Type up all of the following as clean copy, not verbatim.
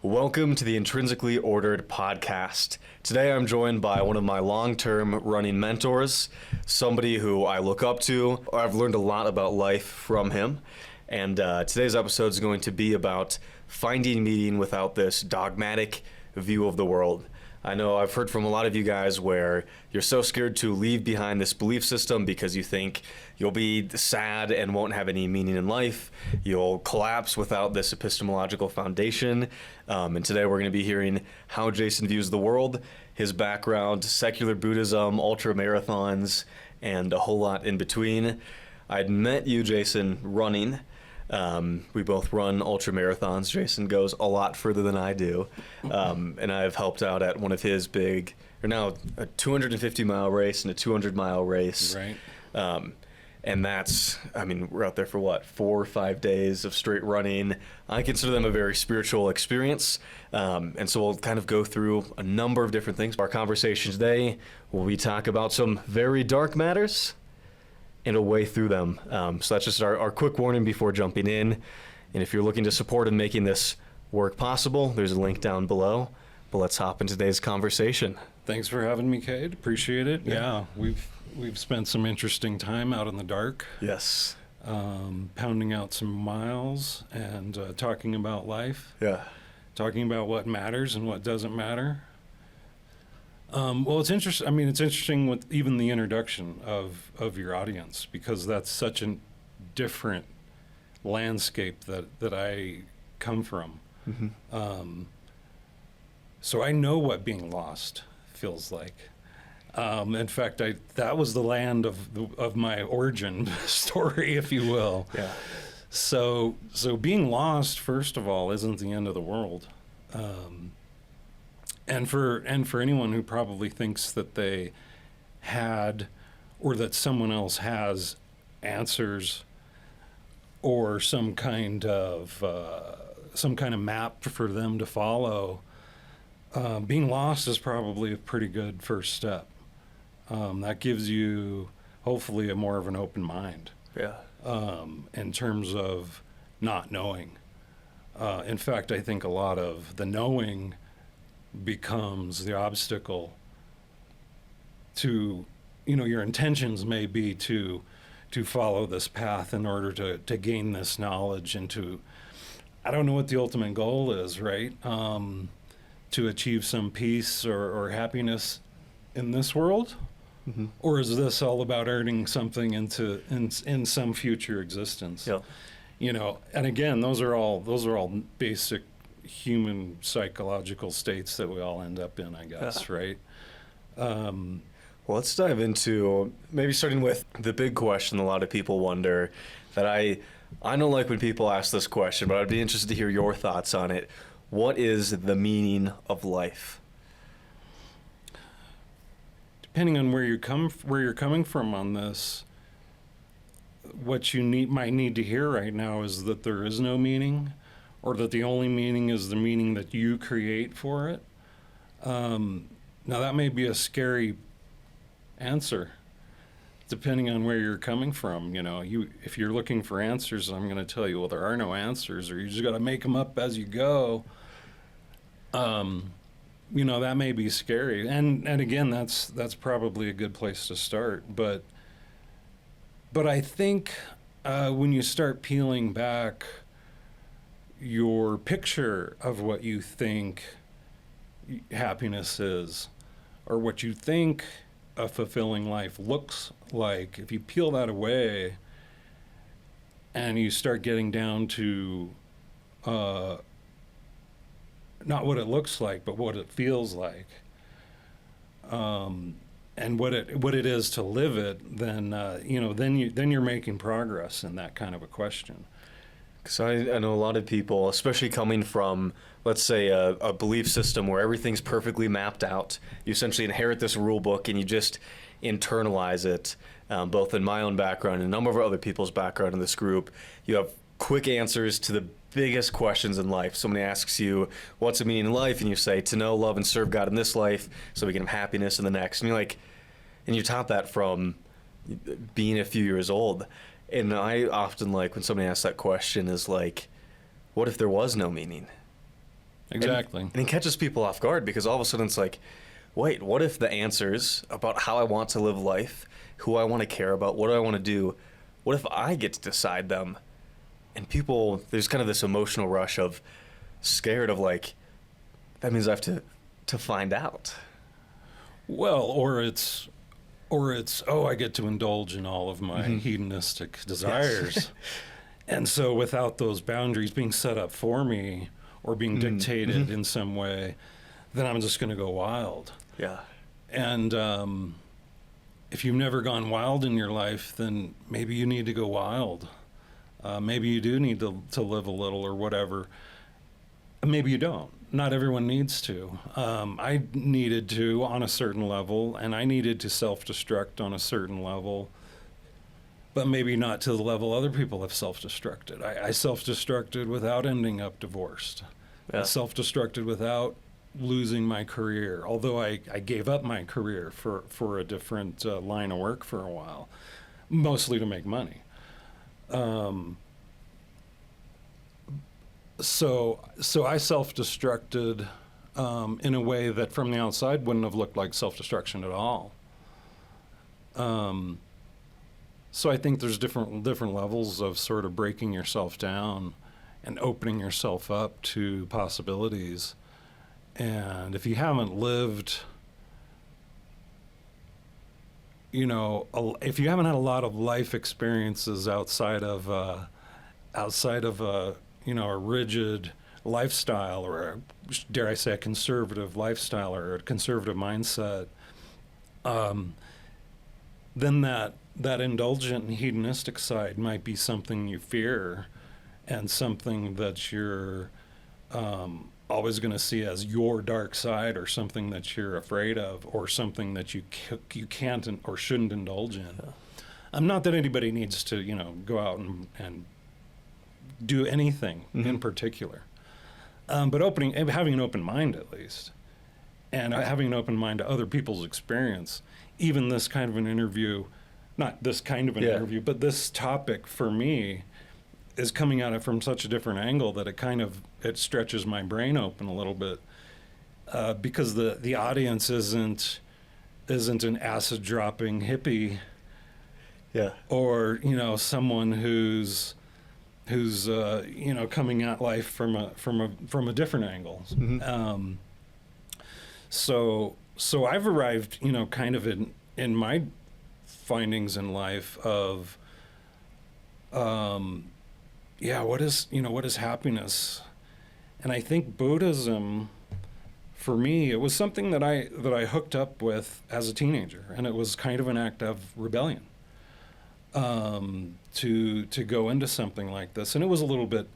Welcome to the Intrinsically Ordered podcast. Today I'm joined by one of my long-term running mentors, somebody who I look up to. I've learned a lot about life from him, and today's episode is going to be about finding meaning without this dogmatic view of the world. I know I've heard from a lot of you guys where you're so scared to leave behind this belief system because you think you'll be sad and won't have any meaning in life. You'll collapse without this epistemological foundation. And today we're going to be hearing how Jason views the world, his background, secular Buddhism, ultramarathons, and a whole lot in between. I'd met you, Jason, running. We both run ultramarathons. Jason goes a lot further than I do. And I've helped out at one of his big, or now a 250-mile race and a 200-mile race. Right. And that's, we're out there for what, 4 or 5 days of straight running. I consider them a very spiritual experience. And so we'll kind of go through a number of different things. Our conversation today, where we talk about some very dark matters and a way through them. So that's just our quick warning before jumping in. And if you're looking to support in making this work possible, there's a link down below. But let's hop into today's conversation. Thanks for having me, Cade. Appreciate it. Yeah, we've spent some interesting time out in the dark. Yes. Pounding out some miles and talking about life. Yeah. Talking about what matters and what doesn't matter. Well, it's interesting. It's interesting with even the introduction of your audience, because that's such a different landscape that I come from. Mm-hmm. So I know what being lost feels like. In fact, that was the land of my origin story, if you will. Yeah. So being lost, first of all, isn't the end of the world. And for anyone who probably thinks that they had, or that someone else has, answers or some kind of map for them to follow, being lost is probably a pretty good first step. That gives you hopefully more of an open mind. Yeah. In terms of not knowing. In fact, I think a lot of the knowing becomes the obstacle to, your intentions may be to follow this path in order to gain this knowledge and to, I don't know what the ultimate goal is, right? To achieve some peace or happiness in this world? Mm-hmm. Or is this all about earning something in some future existence? Yeah. And again, those are all basic human psychological states that we all end up in, I guess, right? Well, let's dive into maybe starting with the big question a lot of people wonder, that I don't like when people ask this question, but I'd be interested to hear your thoughts on it. What is the meaning of life? Depending on where you're coming from on this, what you might need to hear right now is that there is no meaning, or that the only meaning is the meaning that you create for it. Now, that may be a scary answer, depending on where you're coming from. If you're looking for answers, I'm going to tell you, well, there are no answers, or you just got to make them up as you go. That may be scary. And again, that's probably a good place to start. But I think when you start peeling back your picture of what you think happiness is, or what you think a fulfilling life looks like, if you peel that away and you start getting down to not what it looks like, but what it feels like, and what it is to live it, then you're making progress in that kind of a question. Because I know a lot of people, especially coming from, let's say, a belief system where everything's perfectly mapped out. You essentially inherit this rule book and you just internalize it, both in my own background and a number of other people's background in this group. You have quick answers to the biggest questions in life. Somebody asks you, what's the meaning in life? And you say, to know, love, and serve God in this life so we can have happiness in the next. And you're like, and you taught that from being a few years old. And I often like when somebody asks that question is like, what if there was no meaning? Exactly. And it catches people off guard because all of a sudden it's like, wait, what if the answers about how I want to live life, who I want to care about, what do I want to do, what if I get to decide them? And people, there's kind of this emotional rush of scared of like, that means I have to find out. Well, or it's, oh, I get to indulge in all of my hedonistic desires. Yes. And so without those boundaries being set up for me or being dictated in some way, then I'm just going to go wild. Yeah. And if you've never gone wild in your life, then maybe you need to go wild. Maybe you do need to live a little or whatever. Maybe you don't. Not everyone needs to. I needed to on a certain level, and I needed to self-destruct on a certain level, but maybe not to the level other people have self-destructed. I self-destructed without ending up divorced. Yeah. I self-destructed without losing my career, although I gave up my career for a different line of work for a while, mostly to make money. So I self-destructed in a way that from the outside wouldn't have looked like self-destruction at all. So I think there's different levels of sort of breaking yourself down and opening yourself up to possibilities. And if you haven't lived, if you haven't had a lot of life experiences outside of a rigid lifestyle, or dare I say a conservative lifestyle or a conservative mindset, then that indulgent and hedonistic side might be something you fear and something that you're always going to see as your dark side, or something that you're afraid of, or something that you can't or shouldn't indulge in. Not that anybody needs to, go out and do anything in particular, but having an open mind at least, and having an open mind to other people's experience. Even this kind of an interview, not this kind of an interview, but this topic for me is coming at it from such a different angle that it stretches my brain open a little bit, because the audience isn't an acid dropping hippie, or someone who's coming at life from a different angle. So I've arrived kind of in my findings in life of what is happiness. And I think Buddhism, for me, it was something that I hooked up with as a teenager, and it was kind of an act of rebellion to go into something like this. And it was a little bit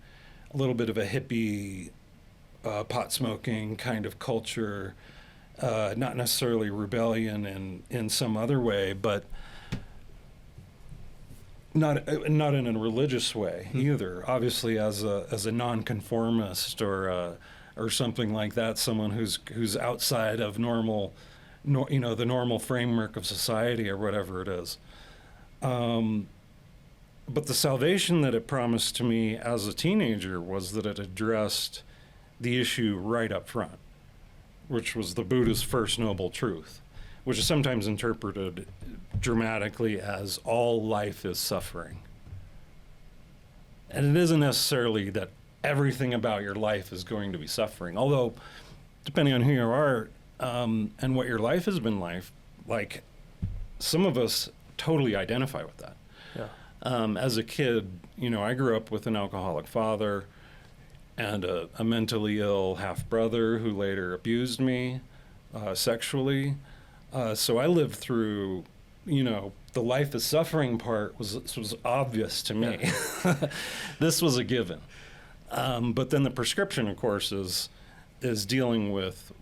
of a hippie, pot smoking kind of culture, not necessarily rebellion in some other way, but not in a religious way either. Obviously, as a nonconformist or something like that, someone who's outside of normal, the normal framework of society or whatever it is. But the salvation that it promised to me as a teenager was that it addressed the issue right up front, which was the Buddha's first noble truth, which is sometimes interpreted dramatically as all life is suffering. And it isn't necessarily that everything about your life is going to be suffering, although depending on who you are and what your life has been like, some of us totally identify with that. As a kid, I grew up with an alcoholic father and a mentally ill half-brother who later abused me sexually. So I lived through, the life is suffering part was obvious to me. This was a given. But then the prescription, of course, is dealing with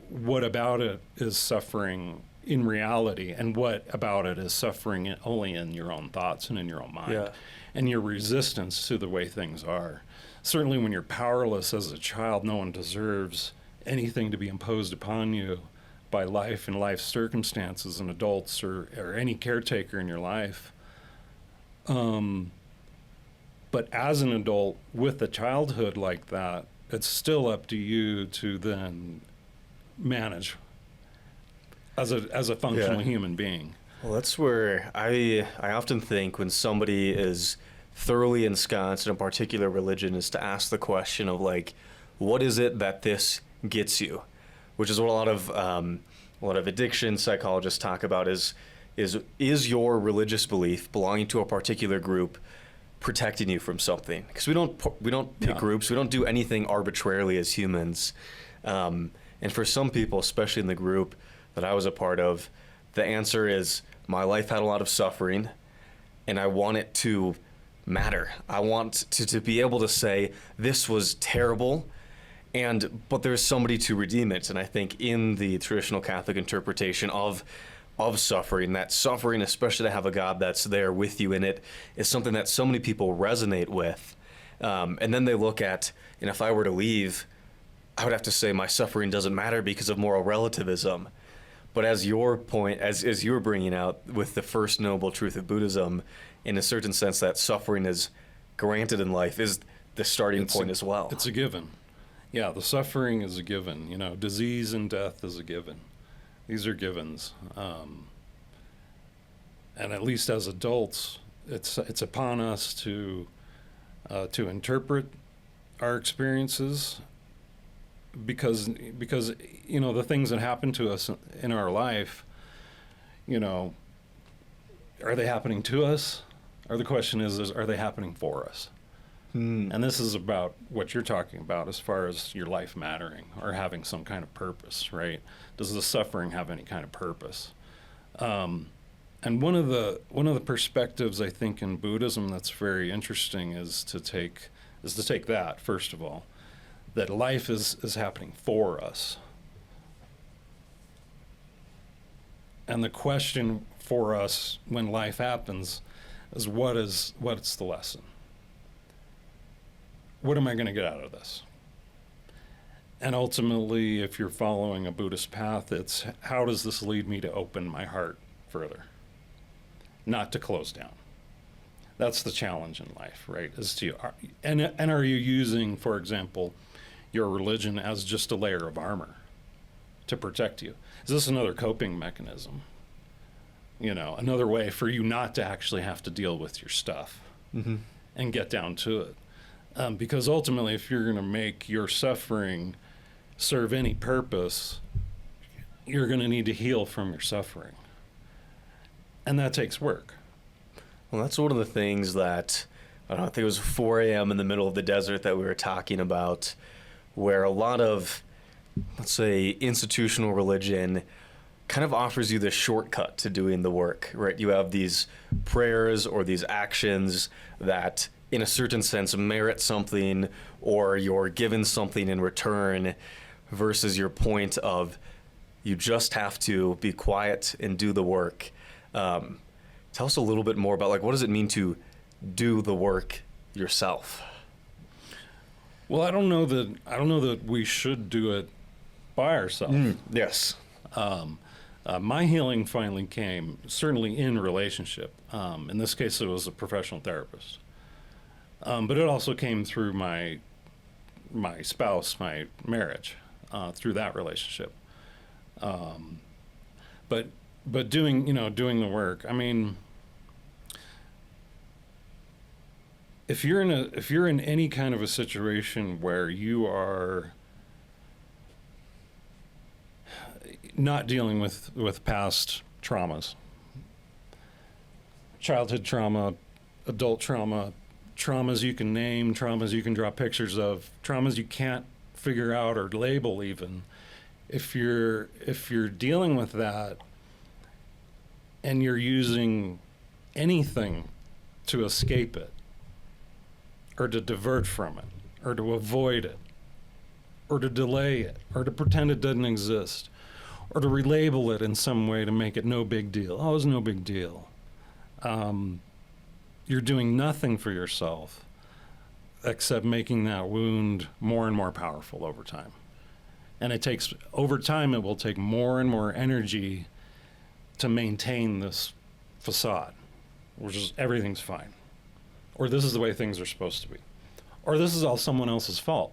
what about it is suffering in reality, and what about it is suffering only in your own thoughts and in your own mind, and your resistance to the way things are. Certainly when you're powerless as a child, no one deserves anything to be imposed upon you by life and life circumstances and adults or any caretaker in your life. But as an adult with a childhood like that, it's still up to you to then manage as a functional human being. Well, that's where I often think when somebody is thoroughly ensconced in a particular religion is to ask the question of like, what is it that this gets you? Which is what a lot of addiction psychologists talk about is your religious belief belonging to a particular group protecting you from something? Because we don't pick groups, we don't do anything arbitrarily as humans. And for some people, especially in the group that I was a part of, the answer is my life had a lot of suffering, and I want it to matter. I want to be able to say this was terrible, but there's somebody to redeem it. And I think in the traditional Catholic interpretation of suffering, that suffering, especially to have a God that's there with you in it, is something that so many people resonate with. And then they look at, and if I were to leave, I would have to say my suffering doesn't matter because of moral relativism. But as your point, as you were bringing out with the first noble truth of Buddhism, in a certain sense, that suffering is granted in life is the starting point as well. It's a given. Yeah, the suffering is a given. You know, disease and death is a given. These are givens. And at least as adults, it's upon us to interpret our experiences, because you know, the things that happen to us in our life, you know, are they happening to us? Or the question is are they happening for us? And this is about what you're talking about as far as your life mattering or having some kind of purpose, right? Does the suffering have any kind of purpose? And one of the perspectives I think in Buddhism that's very interesting is to take that, first of all, that life is happening for us. And the question for us when life happens is what's the lesson? What am I going to get out of this? And ultimately, if you're following a Buddhist path, it's how does this lead me to open my heart further, not to close down. That's the challenge in life, right? And are you using, for example, your religion as just a layer of armor to protect you? Is this another coping mechanism? You know, another way for you not to actually have to deal with your stuff and get down to it. Because ultimately, if you're going to make your suffering serve any purpose, you're going to need to heal from your suffering. And that takes work. Well, that's one of the things that, I think it was 4 a.m. in the middle of the desert that we were talking about, where a lot of, let's say, institutional religion kind of offers you the shortcut to doing the work, right? You have these prayers or these actions that in a certain sense merit something, or you're given something in return, versus your point of you just have to be quiet and do the work. Tell us a little bit more about, like, what does it mean to do the work yourself? Well, I don't know that we should do it by ourselves. Yes. My healing finally came certainly in relationship. In this case, it was a professional therapist. But it also came through my spouse, my marriage, through that relationship. But doing the work. I mean, if you're in any kind of a situation where you are not dealing with past traumas, childhood trauma, adult trauma, traumas you can name, traumas you can draw pictures of, traumas you can't figure out or label even. If you're dealing with that and you're using anything to escape it, or to divert from it, or to avoid it, or to delay it, or to pretend it doesn't exist, or to relabel it in some way to make it no big deal. Oh, it's no big deal. You're doing nothing for yourself except making that wound more and more powerful over time. And over time, it will take more and more energy to maintain this facade, which is everything's fine. Or this is the way things are supposed to be. Or this is all someone else's fault.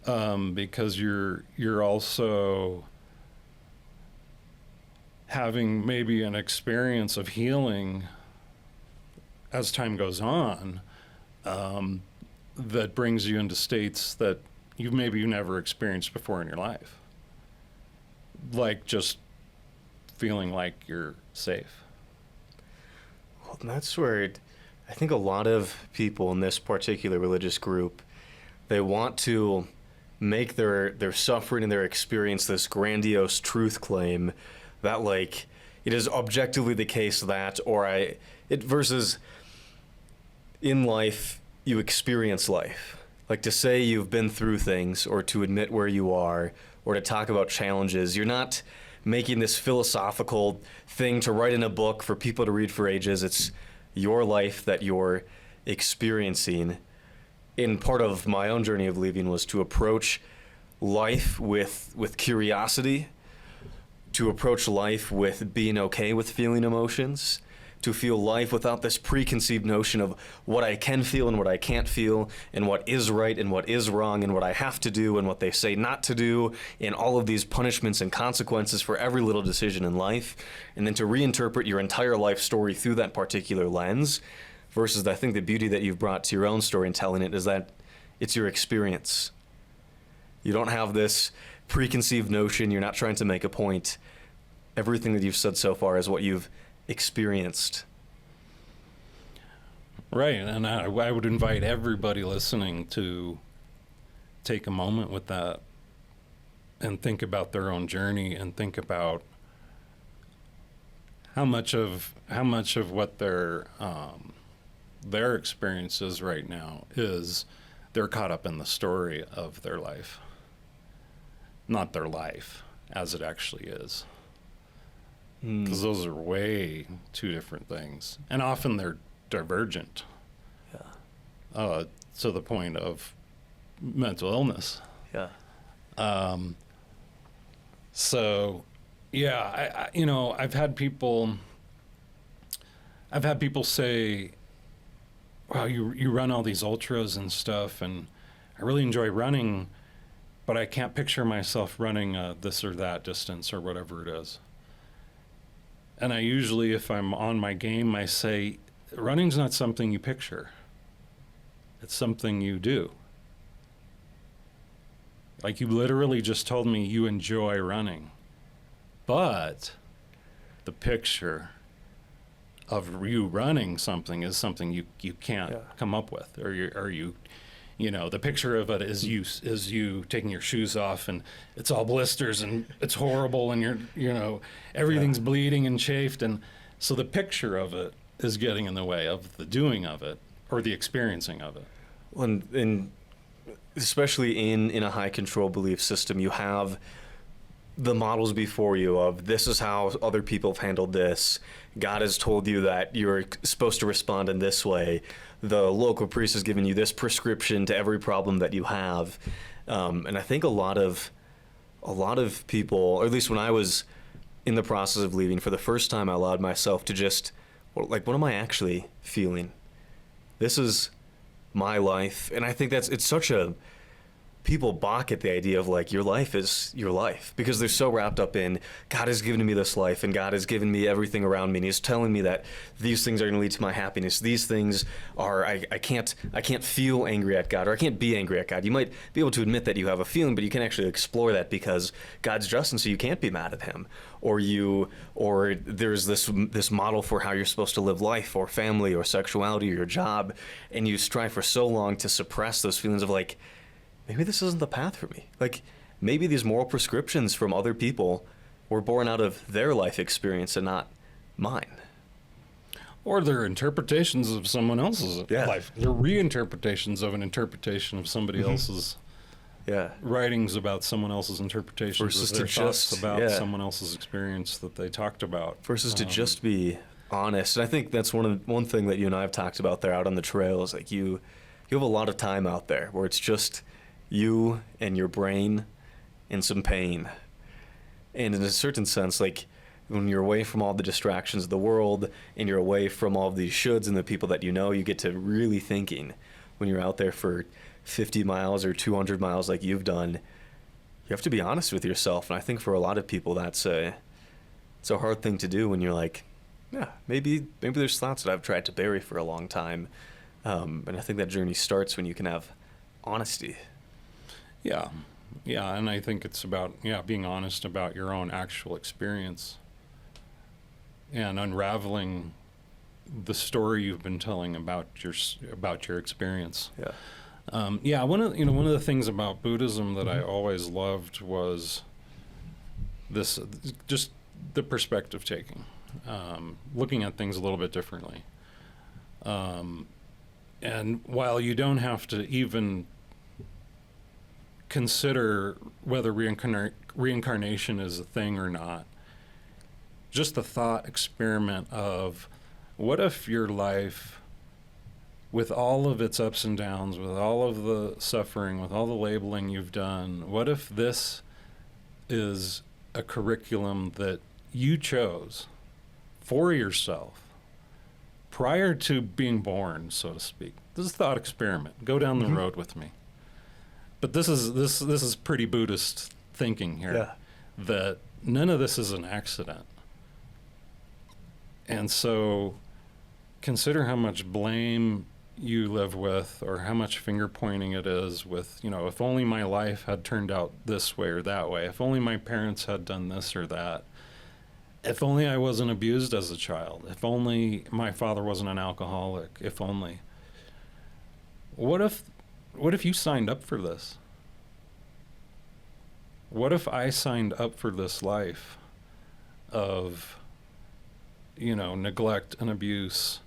because you're also having maybe an experience of healing as time goes on, that brings you into states that you never experienced before in your life. Like just feeling like you're safe. Well, that's where I think a lot of people in this particular religious group, they want to make their suffering and their experience this grandiose truth claim that, like, it is objectively the case that, versus in life, you experience life. Like, to say you've been through things, or to admit where you are, or to talk about challenges, you're not making this philosophical thing to write in a book for people to read for ages. It's your life that you're experiencing. And part of my own journey of leaving was to approach life with curiosity, to approach life with being okay with feeling emotions, to feel life without this preconceived notion of what I can feel and what I can't feel, and what is right and what is wrong, and what I have to do and what they say not to do, and all of these punishments and consequences for every little decision in life, and then to reinterpret your entire life story through that particular lens. Versus, I think the beauty that you've brought to your own story and telling it is that it's your experience. You don't have this preconceived notion. You're not trying to make a point. Everything that you've said so far is what you've experienced. Right, and I would invite everybody listening to take a moment with that and think about their own journey, and think about how much of what their experiences right now is they're caught up in the story of their life, not their life as it actually is. Because those are way two different things, and often they're divergent. Yeah. To the point of mental illness. Yeah. So, yeah, I've had people say, "Wow, you run all these ultras and stuff, and I really enjoy running, but I can't picture myself running this or that distance or whatever it is." And I usually, if I'm on my game, I say, running's not something you picture. It's something you do. Like, you literally just told me you enjoy running. But the picture of you running something is something you can't come up with. The picture of it is you taking your shoes off, and it's all blisters and it's horrible, and everything's bleeding and chafed, and so the picture of it is getting in the way of the doing of it or the experiencing of it. And especially in a high control belief system, you have the models before you of this is how other people have handled this. God has told you that you're supposed to respond in this way. The local priest has given you this prescription to every problem that you have. And I think a lot of people, or at least when I was in the process of leaving, for the first time I allowed myself to just, what am I actually feeling? This is my life. And I think it's such a, people balk at the idea of, like, your life is your life, because they're so wrapped up in God has given me this life, and God has given me everything around me, and he's telling me that these things are going to lead to my happiness. These things are, I can't feel angry at God, or I can't be angry at God. You might be able to admit that you have a feeling, but you can actually explore that because God's just, and so you can't be mad at him. Or there's this model for how you're supposed to live life, or family, or sexuality, or your job, and you strive for so long to suppress those feelings of, like, maybe this isn't the path for me. Like, maybe these moral prescriptions from other people were born out of their life experience and not mine. Or they're interpretations of someone else's life. They're reinterpretations of an interpretation of somebody else's writings about someone else's interpretations versus of their thoughts about someone else's experience that they talked about. Versus to just be honest. And I think that's one thing that you and I have talked about there out on the trail is, like, you have a lot of time out there where it's just you and your brain and some pain. And in a certain sense, like, when you're away from all the distractions of the world and you're away from all of these shoulds and the people that you get to really thinking when you're out there for 50 miles or 200 miles like you've done, you have to be honest with yourself. And I think for a lot of people, it's a hard thing to do when you're like, yeah, maybe there's thoughts that I've tried to bury for a long time. And I think that journey starts when you can have honesty. Yeah. Yeah. And I think it's about, being honest about your own actual experience and unraveling the story you've been telling about your experience. Yeah. One of the things about Buddhism that I always loved was this, just the perspective taking, looking at things a little bit differently. And while you don't have to even consider whether reincarnation is a thing or not, just the thought experiment of, what if your life, with all of its ups and downs, with all of the suffering, with all the labeling you've done, what if this is a curriculum that you chose for yourself prior to being born, so to speak? This is a thought experiment. Go down the road with me. But this is pretty Buddhist thinking here, that none of this is an accident. And so consider how much blame you live with, or how much finger pointing it is with, if only my life had turned out this way or that way, if only my parents had done this or that, if only I wasn't abused as a child, if only my father wasn't an alcoholic, if only. What if you signed up for this? What if I signed up for this life of, neglect and abuse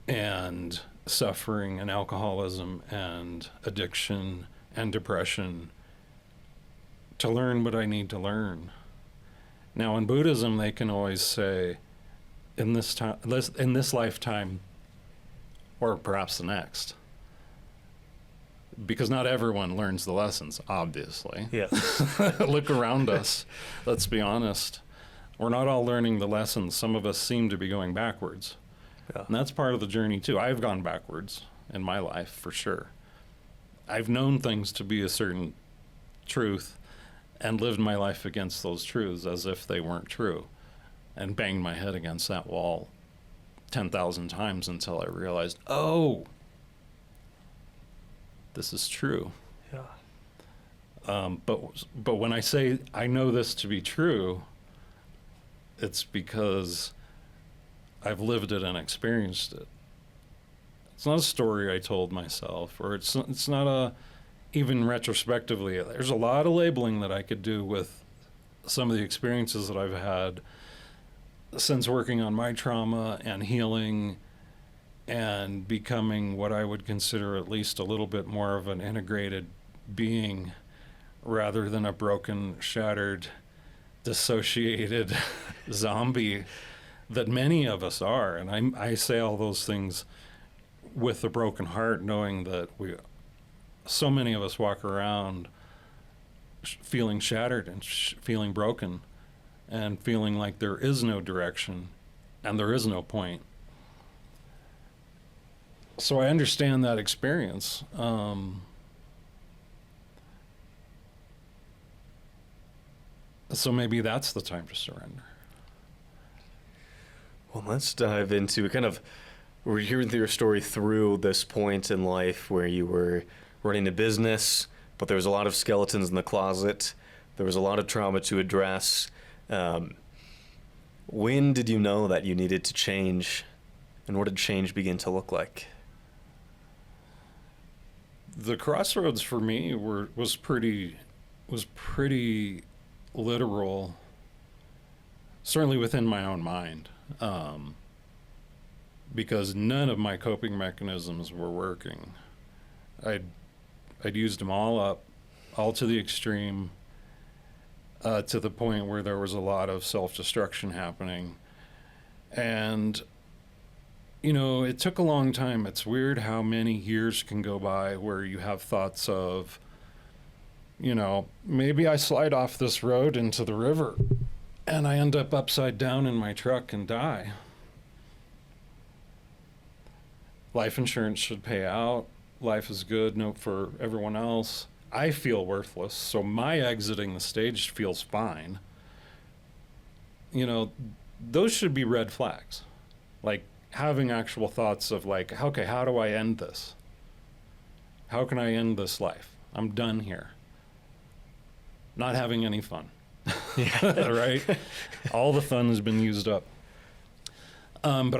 and suffering and alcoholism and addiction and depression, to learn what I need to learn? Now, in Buddhism, they can always say, in this lifetime, or perhaps the next, because not everyone learns the lessons, obviously. Yeah. Look around us. Let's be honest. We're not all learning the lessons. Some of us seem to be going backwards. Yeah. And that's part of the journey, too. I've gone backwards in my life, for sure. I've known things to be a certain truth and lived my life against those truths as if they weren't true, and banged my head against that wall 10,000 times until I realized, oh, this is true. Yeah. But when I say I know this to be true, it's because I've lived it and experienced it. It's not a story I told myself, or it's not even retrospectively. There's a lot of labeling that I could do with some of the experiences that I've had since working on my trauma and healing and becoming what I would consider at least a little bit more of an integrated being, rather than a broken, shattered, dissociated zombie that many of us are. And I say all those things with a broken heart, knowing that so many of us walk around feeling shattered and feeling broken and feeling like there is no direction and there is no point. So I understand that experience. So maybe that's the time to surrender. Well, let's dive into we're hearing your story through this point in life where you were running a business, but there was a lot of skeletons in the closet. There was a lot of trauma to address. When did you know that you needed to change, and what did change begin to look like? The crossroads for me was pretty literal, certainly within my own mind, because none of my coping mechanisms were working. I'd used them all up, all to the extreme, to the point where there was a lot of self-destruction happening. And it took a long time. It's weird how many years can go by where you have thoughts of, maybe I slide off this road into the river and I end up upside down in my truck and die. Life insurance should pay out. Life is good, no, for everyone else. I feel worthless, so my exiting the stage feels fine. You know, those should be red flags. Like having actual thoughts of like, okay, how do I end this? How can I end this life? I'm done here. Not having any fun. Right? All the fun has been used up. So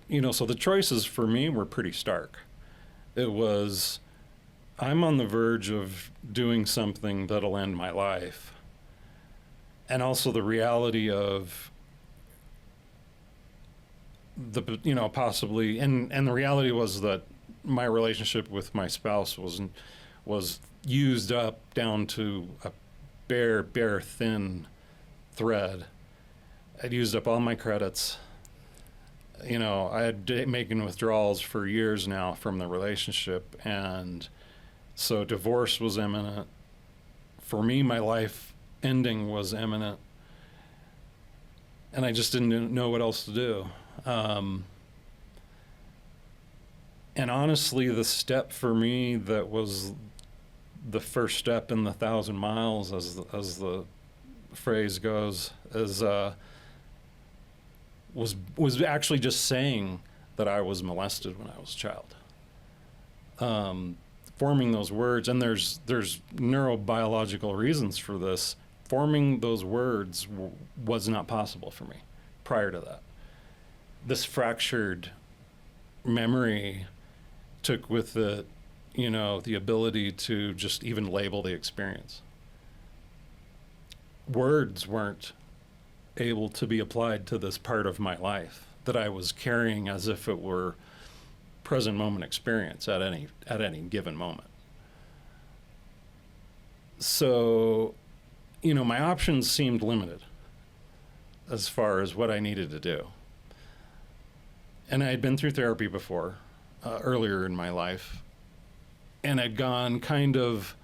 the choices for me were pretty stark. It was, I'm on the verge of doing something that'll end my life. And also the reality of possibly, and the reality was that my relationship with my spouse was used up down to a bare thin thread. I'd used up all my credits. I had making withdrawals for years now from the relationship, and so divorce was imminent. For me, my life ending was imminent, and I just didn't know what else to do. And honestly, the step for me that was the first step in the 1,000 miles, as the phrase goes, was actually just saying that I was molested when I was a child. Forming those words, and there's neurobiological reasons for this. Forming those words was not possible for me prior to that. This fractured memory took with it, the ability to just even label the experience. Words weren't able to be applied to this part of my life that I was carrying as if it were present moment experience at any given moment. So, my options seemed limited as far as what I needed to do. And I had been through therapy before, earlier in my life, and I'd gone kind of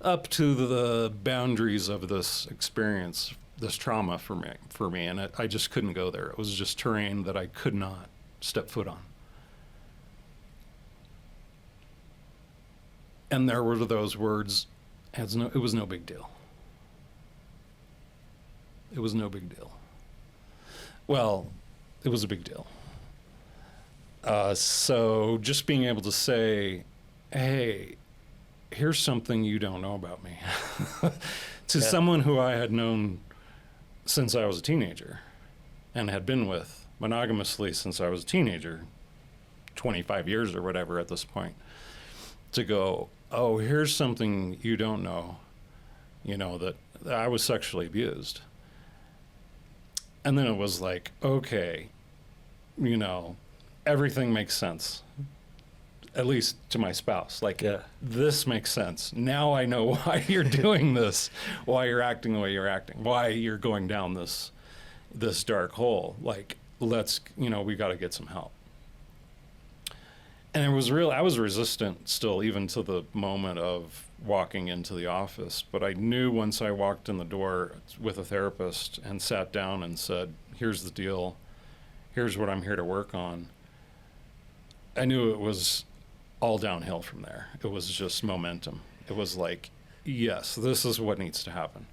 up to the boundaries of this experience, this trauma for me, and I just couldn't go there. It was just terrain that I could not step foot on. And there were those words, it was no big deal. It was no big deal. Well, it was a big deal. So just being able to say, hey, here's something you don't know about me, to someone who I had known since I was a teenager and had been with monogamously since I was a teenager, 25 years or whatever at this point, to go, oh, here's something you don't know, that I was sexually abused. And then it was like, okay, everything makes sense, at least to my spouse. Like, this makes sense. Now I know why you're doing this, why you're acting the way you're acting, why you're going down this dark hole. Like, we got to get some help. And I was resistant still, even to the moment of walking into the office. But I knew once I walked in the door with a therapist and sat down and said, here's the deal, here's what I'm here to work on, I knew it was all downhill from there. It was just momentum. It was like, yes, this is what needs to happen.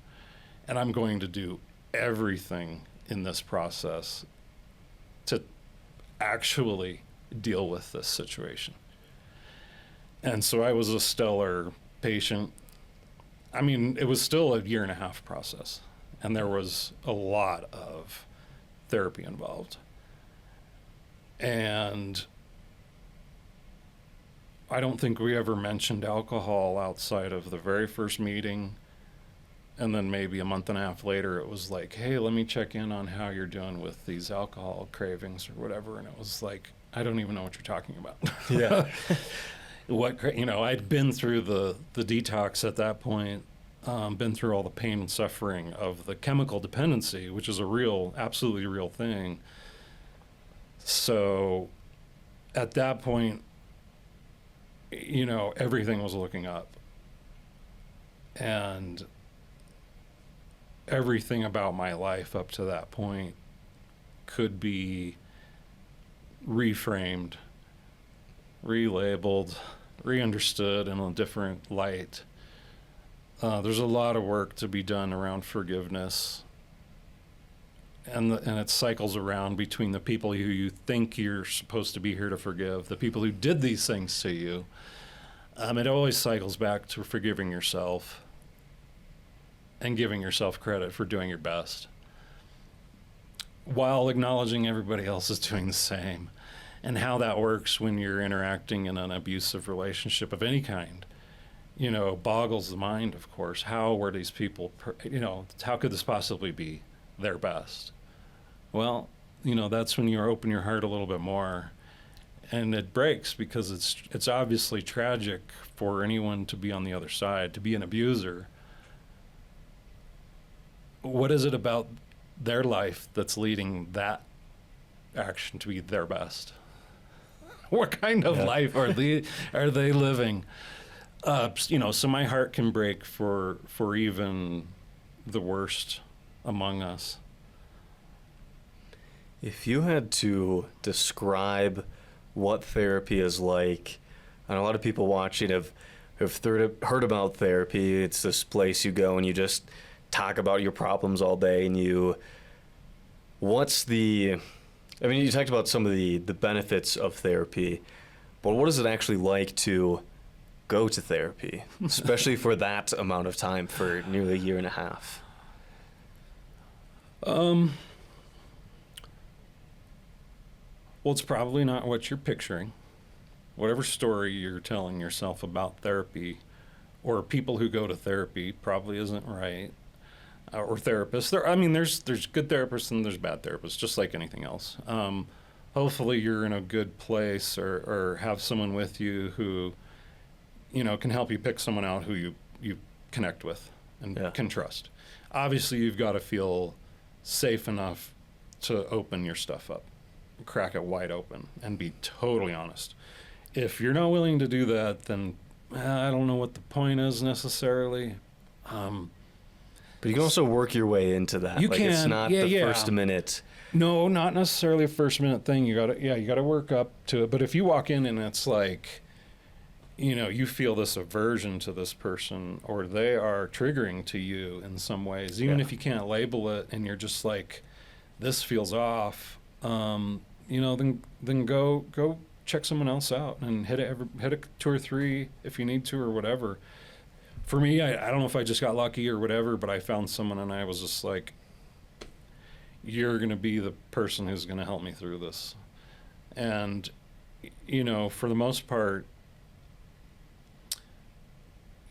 And I'm going to do everything in this process to actually deal with this situation. And so I was a stellar patient. I mean, it was still a 1.5-year process, and there was a lot of therapy involved. And I don't think we ever mentioned alcohol outside of the very first meeting. And then maybe a 1.5 months later, it was like, hey, let me check in on how you're doing with these alcohol cravings or whatever. And it was like, I don't even know what you're talking about. Yeah. I'd been through the detox at that point, been through all the pain and suffering of the chemical dependency, which is absolutely real thing. So at that point, everything was looking up. And everything about my life up to that point could be reframed, relabeled, re-understood in a different light. There's a lot of work to be done around forgiveness, and it cycles around between the people who you think you're supposed to be here to forgive, the people who did these things to you. It always cycles back to forgiving yourself and giving yourself credit for doing your best, while acknowledging everybody else is doing the same. And how that works when you're interacting in an abusive relationship of any kind, boggles the mind, of course. How were these people, how could this possibly be their best? Well, that's when you open your heart a little bit more. And it breaks, because it's obviously tragic for anyone to be on the other side, to be an abuser. What is it about their life that's leading that action to be their best? What kind of life are they living? So my heart can break for even the worst among us. If you had to describe what therapy is like, and a lot of people watching have heard about therapy. It's this place you go and you just talk about your problems all day, and you talked about some of the benefits of therapy, but what is it actually like to go to therapy, especially for that amount of time, for nearly a year and a half? Well, it's probably not what you're picturing. Whatever story you're telling yourself about therapy, or people who go to therapy, probably isn't right. Or therapists. There's good therapists and there's bad therapists, just like anything else. Hopefully you're in a good place, or have someone with you who, can help you pick someone out who you connect with and can trust. Obviously, you've got to feel safe enough to open your stuff up, crack it wide open, and be totally honest. If you're not willing to do that, then I don't know what the point is necessarily. But you can also work your way into that. You can. It's not first minute. No, not necessarily a first minute thing. You gotta work up to it. But if you walk in and it's like, you feel this aversion to this person, or they are triggering to you in some ways, even if you can't label it, and you're just like, this feels off, then go check someone else out and hit it 2 or 3 if you need to, or whatever. For me, I don't know if I just got lucky or whatever, but I found someone and I was just like, you're going to be the person who's going to help me through this. And, for the most part,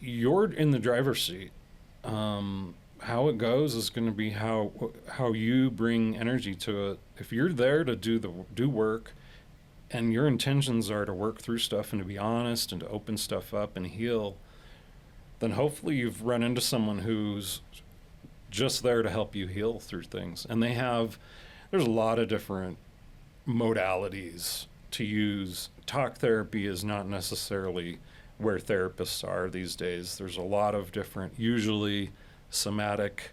you're in the driver's seat. How it goes is going to be how you bring energy to it. If you're there to do work, and your intentions are to work through stuff and to be honest and to open stuff up and heal, then hopefully you've run into someone who's just there to help you heal through things. And there's a lot of different modalities to use. Talk therapy is not necessarily where therapists are these days. There's a lot of different, usually somatic,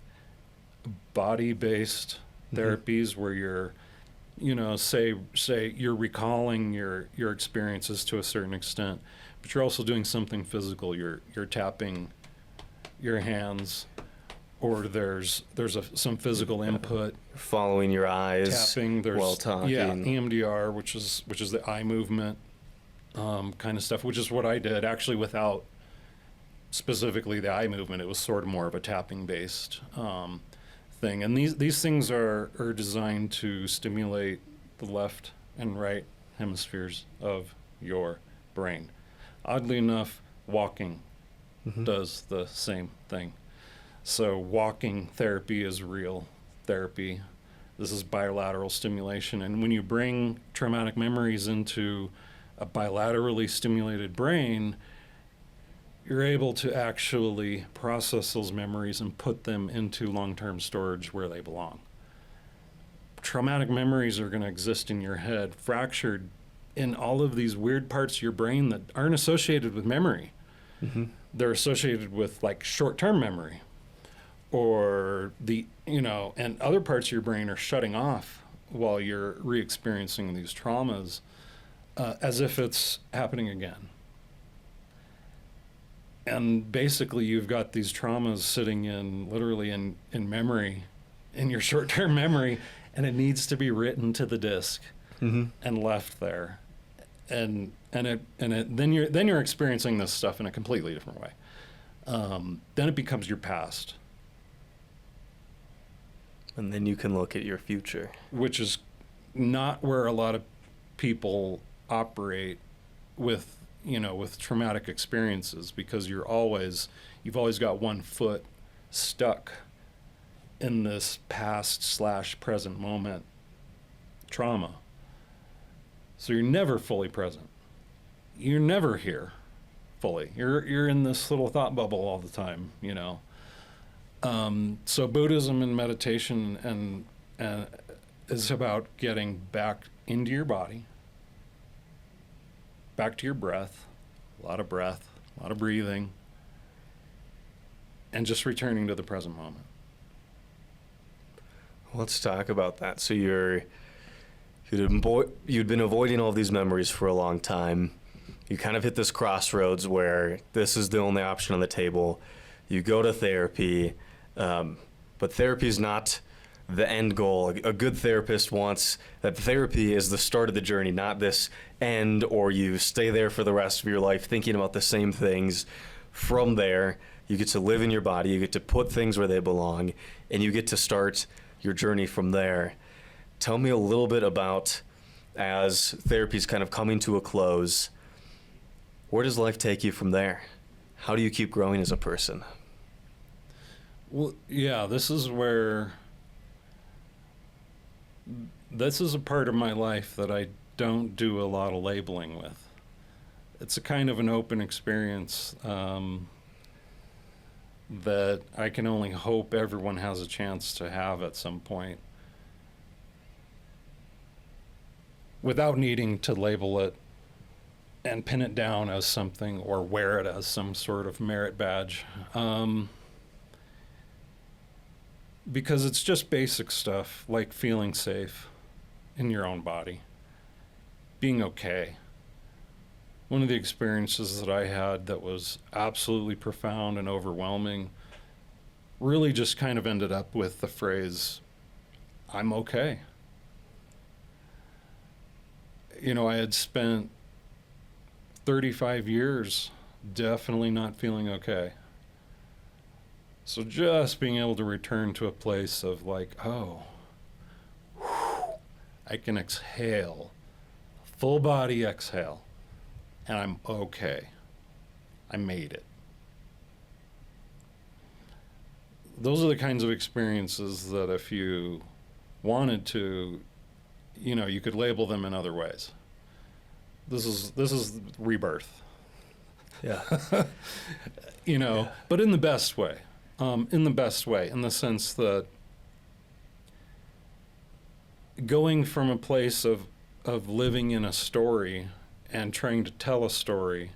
body-based therapies where you're, say you're recalling your experiences to a certain extent, but you're also doing something physical. You're tapping your hands, or there's some physical input. Following your eyes, tapping. There's while talking. EMDR, which is the eye movement kind of stuff, which is what I did actually without specifically the eye movement. It was sort of more of a tapping based thing. And these things are designed to stimulate the left and right hemispheres of your brain. Oddly enough, walking does the same thing. So walking therapy is real therapy. This is bilateral stimulation. And when you bring traumatic memories into a bilaterally stimulated brain, you're able to actually process those memories and put them into long-term storage where they belong. Traumatic memories are going to exist in your head, fractured in all of these weird parts of your brain that aren't associated with memory. They're associated with like short-term memory, or and other parts of your brain are shutting off while you're re-experiencing these traumas, as if it's happening again. And basically you've got these traumas sitting literally in memory, in your short-term memory, and it needs to be written to the disk and left there. And then you're experiencing this stuff in a completely different way. Then it becomes your past. And then you can look at your future. Which is not where a lot of people operate with traumatic experiences, because you've always got one foot stuck in this past/present moment trauma. So you're never fully present. You're never here fully. You're in this little thought bubble all the time, So Buddhism and meditation and is about getting back into your body, back to your breath, a lot of breathing, and just returning to the present moment. Let's talk about that. So you'd been avoiding all these memories for a long time. You kind of hit this crossroads where this is the only option on the table. You go to therapy, but therapy is not the end goal. A good therapist wants that therapy is the start of the journey, not this end, or you stay there for the rest of your life thinking about the same things. From there, you get to live in your body, you get to put things where they belong, and you get to start your journey from there. Tell me a little bit about, as therapy's kind of coming to a close, where does life take you from there? How do you keep growing as a person? Well, yeah, this is a part of my life that I don't do a lot of labeling with. It's a kind of an open experience that I can only hope everyone has a chance to have at some point, without needing to label it and pin it down as something or wear it as some sort of merit badge. Because it's just basic stuff like feeling safe in your own body, being okay. One of the experiences that I had that was absolutely profound and overwhelming really just kind of ended up with the phrase, I'm okay. I had spent 35 years definitely not feeling okay. So just being able to return to a place of like, oh, whew, I can exhale, full body exhale, and I'm okay. I made it. Those are the kinds of experiences that if you wanted to, you could label them in other ways. This is rebirth. Yeah. Yeah. But in the best way. In the sense that going from a place of living in a story and trying to tell a story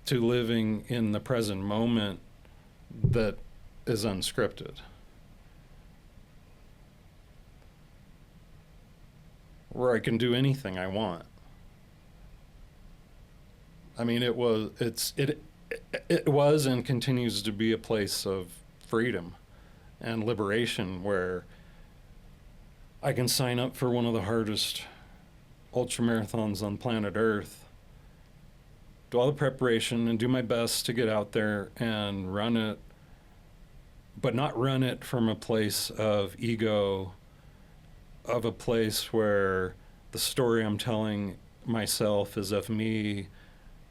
to living in the present moment that is unscripted. Where I can do anything I want. I mean, it was and continues to be a place of freedom and liberation, where I can sign up for one of the hardest ultramarathons on planet Earth, do all the preparation and do my best to get out there and run it, but not run it from a place of ego, of a place where the story I'm telling myself is of me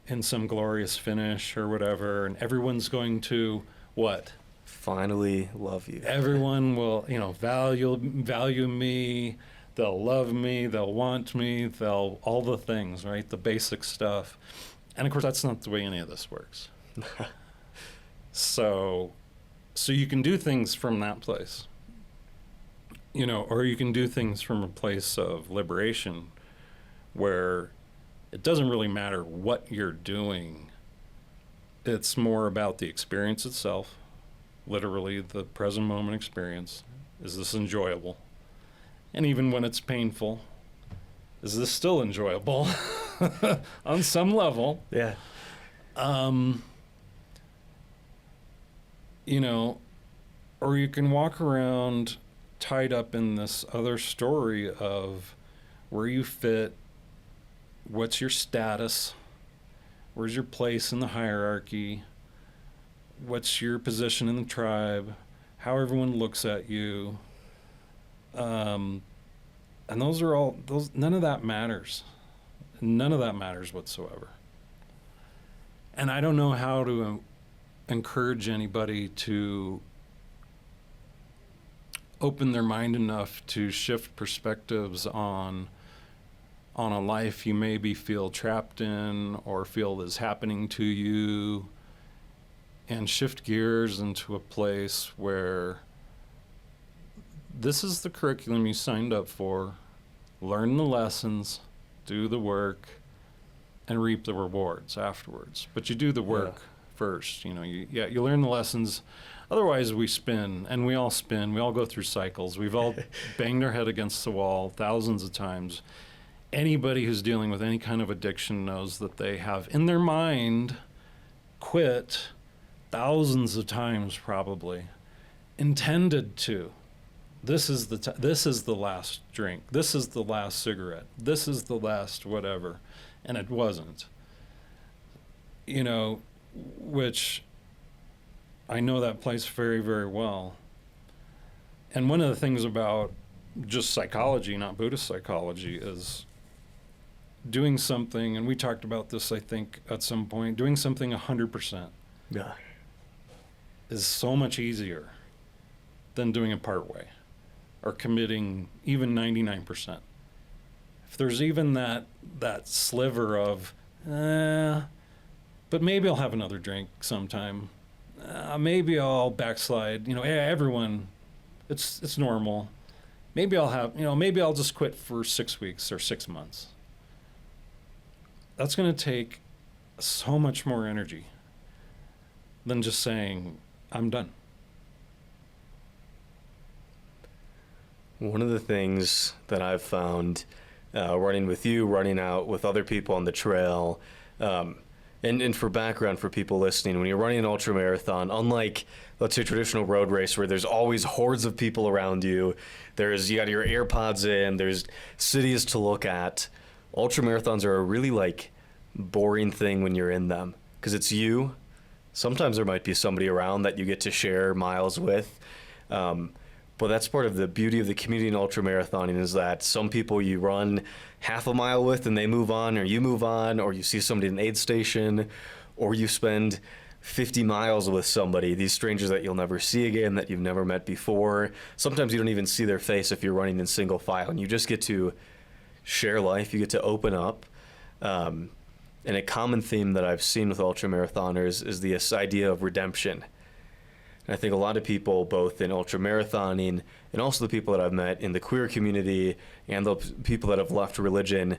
in some glorious finish or whatever, and everyone's going to what? Finally love you. Everyone will, value me, they'll love me, they'll want me, they'll all the things, right? The basic stuff. And of course that's not the way any of this works. So you can do things from that place. Or you can do things from a place of liberation where it doesn't really matter what you're doing. It's more about the experience itself, literally the present moment experience. Is this enjoyable? And even when it's painful, is this still enjoyable on some level? Yeah. You know, or you can walk around tied up in this other story of where you fit, what's your status, where's your place in the hierarchy, what's your position in the tribe, how everyone looks at you. And those are all, none of that matters. None of that matters whatsoever. And I don't know how to encourage anybody to open their mind enough to shift perspectives on a life you maybe feel trapped in or feel is happening to you, and shift gears into a place where this is the curriculum you signed up for. Learn the lessons, do the work, and reap the rewards afterwards. But you do the work first. You know, you learn the lessons. Otherwise, we spin, and we all spin. We all go through cycles. We've all banged our head against the wall thousands of times. Anybody who's dealing with any kind of addiction knows that they have, in their mind, quit thousands of times probably, intended to. This is the last drink. This is the last cigarette. This is the last whatever. And it wasn't. You know, which I know that place very, very well. And one of the things about just psychology, not Buddhist psychology, is doing something, and we talked about this, I think, at some point, doing something 100% is so much easier than doing it part way or committing even 99%. If there's even that sliver of, but maybe I'll have another drink sometime. Maybe I'll backslide. You know, everyone, it's normal. Maybe I'll just quit for 6 weeks or 6 months. That's going to take so much more energy than just saying, I'm done. One of the things that I've found running with you, running out with other people on the trail, and for background for people listening, when you're running an ultramarathon, unlike, let's say, traditional road race where there's always hordes of people around you, you got your AirPods in, there's cities to look at, ultramarathons are a really boring thing when you're in them because it's you. Sometimes there might be somebody around that you get to share miles with. But that's part of the beauty of the community in ultramarathoning is that some people you run half a mile with and they move on, or you move on, or you see somebody at an aid station, or you spend 50 miles with somebody, these strangers that you'll never see again, that you've never met before. Sometimes you don't even see their face if you're running in single file, and you just get to share life, you get to open up. And a common theme that I've seen with ultramarathoners is this idea of redemption. And I think a lot of people, both in ultramarathoning and also the people that I've met in the queer community and the people that have left religion,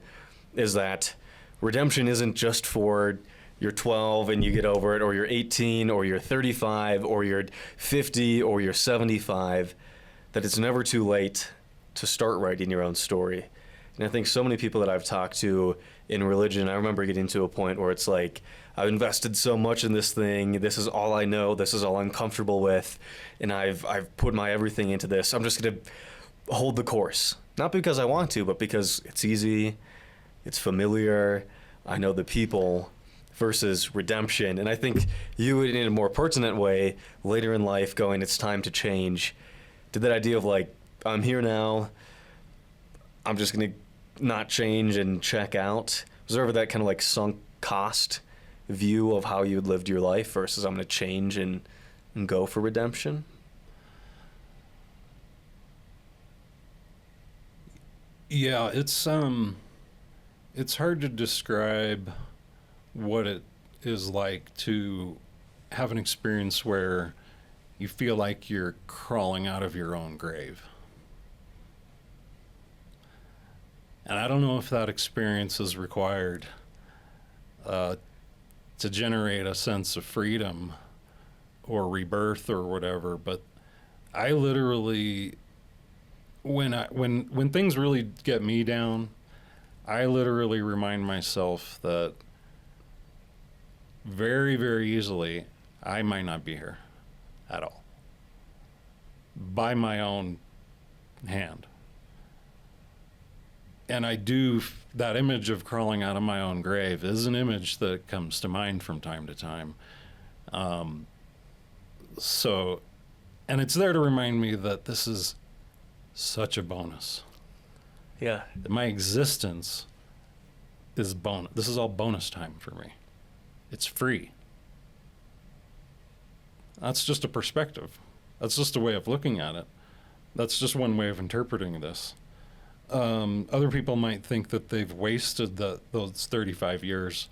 is that redemption isn't just for you're 12 and you get over it, or you're 18, or you're 35, or you're 50, or you're 75, that it's never too late to start writing your own story. And I think so many people that I've talked to in religion, I remember getting to a point where it's like, I've invested so much in this thing, this is all I know, this is all I'm comfortable with, and I've put my everything into this. I'm just going to hold the course. Not because I want to, but because it's easy, it's familiar, I know the people, versus redemption. And I think you, in a more pertinent way, later in life, going, it's time to change, did that idea of I'm here now, I'm just going to not change and check out. Was there ever that kind of sunk cost view of how you had lived your life versus I'm going to change and go for redemption? Yeah, it's hard to describe what it is like to have an experience where you feel like you're crawling out of your own grave. And I don't know if that experience is required to generate a sense of freedom or rebirth or whatever, but I literally when things really get me down, I literally remind myself that very, very easily I might not be here at all by my own hand. And I do, that image of crawling out of my own grave is an image that comes to mind from time to time. And it's there to remind me that this is such a bonus. Yeah. That my existence is bonus. This is all bonus time for me. It's free. That's just a perspective. That's just a way of looking at it. That's just one way of interpreting this. Other people might think that they've wasted those 35 years.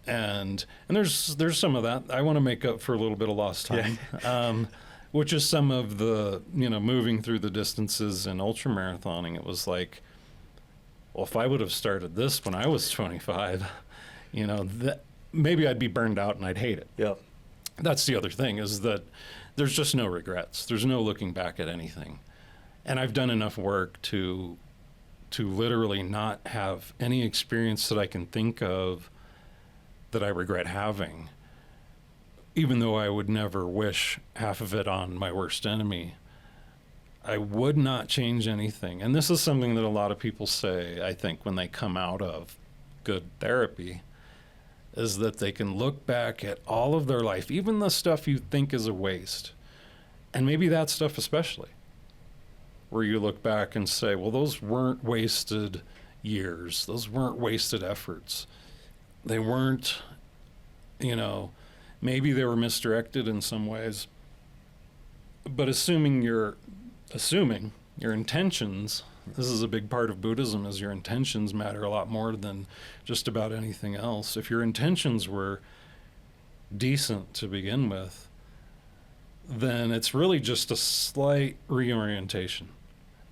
And there's some of that. I want to make up for a little bit of lost time, which is some of the, moving through the distances in ultramarathoning. It was like, well, if I would have started this when I was 25, maybe I'd be burned out and I'd hate it. Yeah. That's the other thing, is that there's just no regrets. There's no looking back at anything. And I've done enough work to literally not have any experience that I can think of that I regret having, even though I would never wish half of it on my worst enemy. I would not change anything. And this is something that a lot of people say, I think, when they come out of good therapy, is that they can look back at all of their life, even the stuff you think is a waste, and maybe that stuff especially, where you look back and say, well, those weren't wasted years. Those weren't wasted efforts. They weren't, maybe they were misdirected in some ways. But assuming your intentions, this is a big part of Buddhism, is your intentions matter a lot more than just about anything else. If your intentions were decent to begin with, then it's really just a slight reorientation.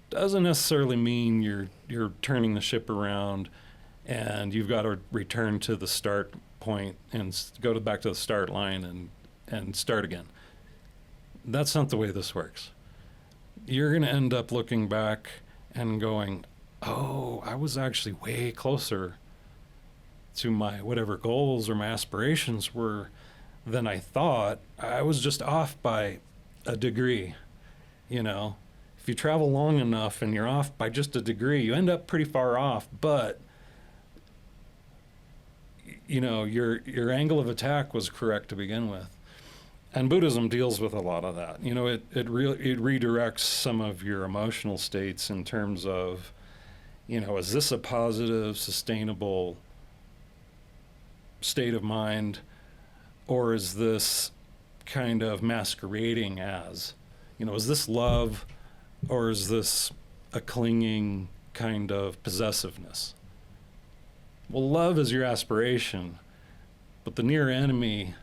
Doesn't necessarily mean you're turning the ship around and you've got to return to the start point and go back to the start line and start again. That's not the way this works. You're going to end up looking back and going, oh, I was actually way closer to my whatever goals or my aspirations were than I thought. I was just off by a degree, If you travel long enough and you're off by just a degree, you end up pretty far off, but your angle of attack was correct to begin with. And Buddhism deals with a lot of that. It redirects some of your emotional states in terms of, is this a positive, sustainable state of mind, or is this kind of masquerading as, is this love, or is this a clinging kind of possessiveness? Well, love is your aspiration, but the near enemy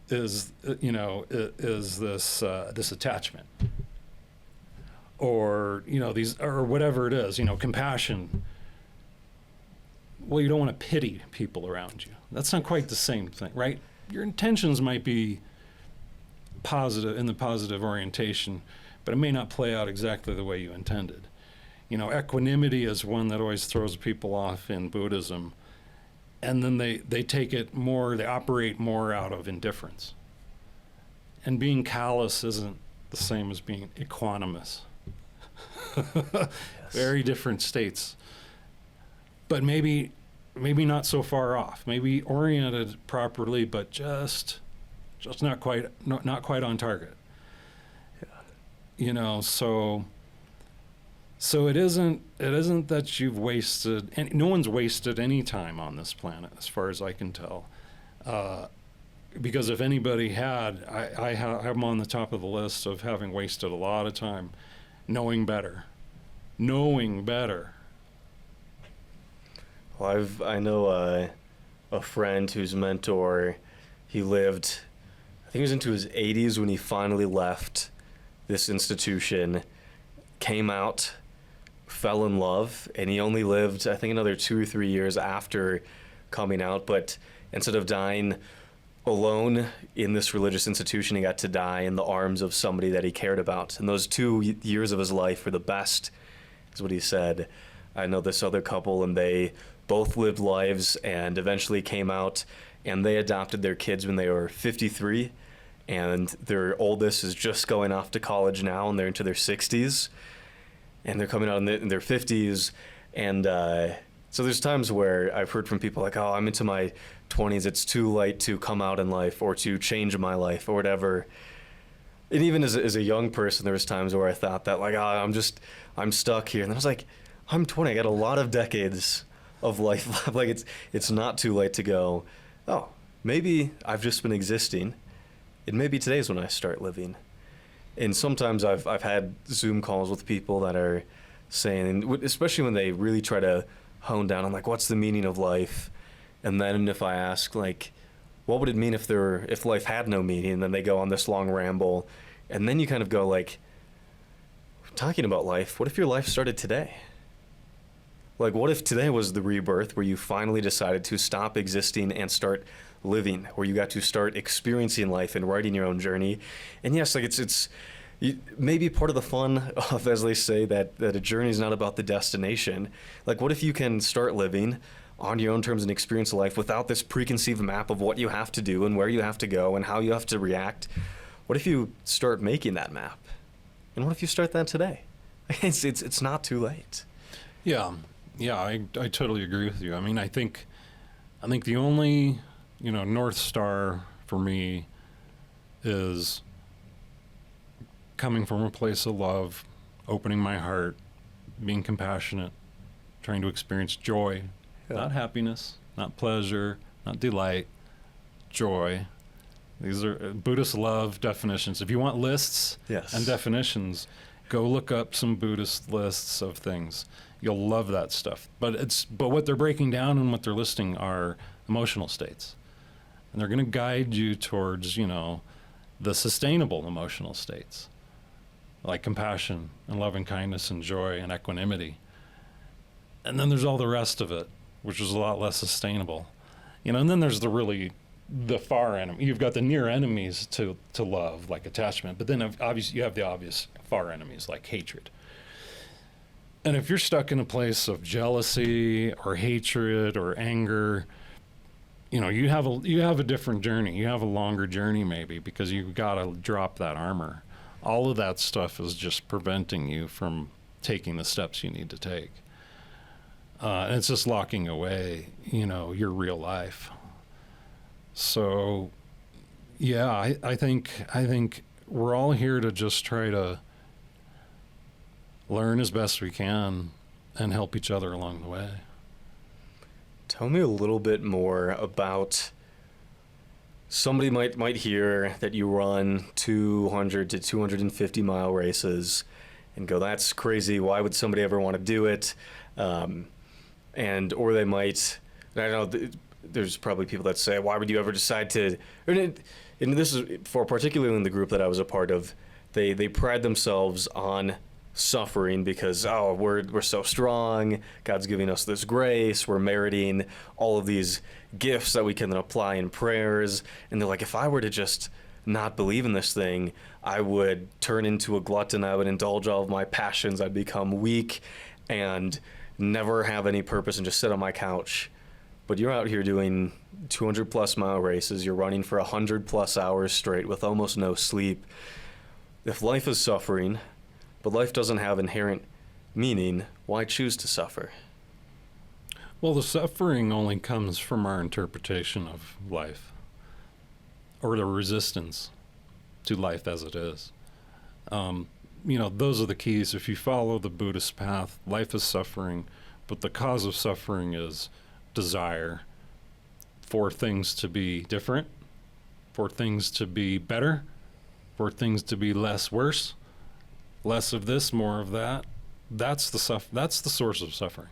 is this attachment, or these, or whatever it is, compassion. Well, you don't want to pity people around you. That's not quite the same thing, right? Your intentions might be positive, in the positive orientation, but it may not play out exactly the way you intended. Equanimity is one that always throws people off in Buddhism. And then they take it more, they operate more out of indifference. And being callous isn't the same as being equanimous. Yes. Very different states. But maybe not so far off. Maybe oriented properly, but just not quite on target. Yeah. So it isn't that you've wasted, and no one's wasted any time on this planet, as far as I can tell. Because if anybody had, I'm on the top of the list of having wasted a lot of time knowing better. Well, I know a friend whose mentor, he lived, I think he was into his 80s when he finally left this institution, came out, fell in love, and he only lived, I think, another 2 or 3 years after coming out. But instead of dying alone in this religious institution, he got to die in the arms of somebody that he cared about. And those 2 years of his life were the best is what he said. I know this other couple, and they both lived lives and eventually came out, and they adopted their kids when they were 53, and their oldest is just going off to college now, and they're into their 60s, and they're coming out in their 50s, and so there's times where I've heard from people like, oh, I'm into my 20s, it's too late to come out in life or to change my life or whatever. And even as a young person, there was times where I thought that, like, oh, I'm stuck here. And I was like, I'm 20, I got a lot of decades of life left. Like, it's not too late to go, oh, maybe I've just been existing, and maybe today's when I start living. And sometimes I've had Zoom calls with people that are saying, especially when they really try to hone down on, like, what's the meaning of life? And then if I ask, like, what would it mean if life had no meaning? And then they go on this long ramble, and then you kind of go, like, talking about life, what if your life started today? Like, what if today was the rebirth where you finally decided to stop existing and start living, where you got to start experiencing life and writing your own journey? And yes, like, it's maybe part of the fun of, as they say, that a journey is not about the destination. Like, what if you can start living on your own terms and experience life without this preconceived map of what you have to do and where you have to go and how you have to react? What if you start making that map? And what if you start that today? It's not too late. Yeah, I totally agree with you. I mean, I think the only, North Star for me is coming from a place of love, opening my heart, being compassionate, trying to experience joy, not happiness, not pleasure, not delight, joy. These are Buddhist love definitions. If you want lists and definitions, go look up some Buddhist lists of things. You'll love that stuff. But what they're breaking down and what they're listing are emotional states. And they're going to guide you towards, the sustainable emotional states, like compassion and loving kindness and joy and equanimity. And then there's all the rest of it, which is a lot less sustainable. And then there's the far enemy. You've got the near enemies to love, like attachment, but then obviously you have the obvious far enemies, like hatred. And if you're stuck in a place of jealousy or hatred or anger, you have a different journey. You have a longer journey maybe, because you've got to drop that armor. All of that stuff is just preventing you from taking the steps you need to take. And it's just locking away, your real life. So, yeah, I think we're all here to just try to learn as best we can and help each other along the way. Tell me a little bit more about, somebody might hear that you run 200 to 250 mile races and go, that's crazy. Why would somebody ever want to do it? Or they might, I know there's probably people that say, why would you ever decide to, and this is for particularly in the group that I was a part of, they pride themselves on suffering because, oh, we're so strong, God's giving us this grace, we're meriting all of these gifts that we can then apply in prayers. And they're like, if I were to just not believe in this thing, I would turn into a glutton, I would indulge all of my passions, I'd become weak and never have any purpose and just sit on my couch. But you're out here doing 200 plus mile races, you're running for 100 plus hours straight with almost no sleep. If life is suffering, but life doesn't have inherent meaning, why choose to suffer? Well, the suffering only comes from our interpretation of life, or the resistance to life as it is. Those are the keys. If you follow the Buddhist path, life is suffering, but the cause of suffering is desire for things to be different, for things to be better, for things to be less worse, less of this, more of that. That's the source of suffering.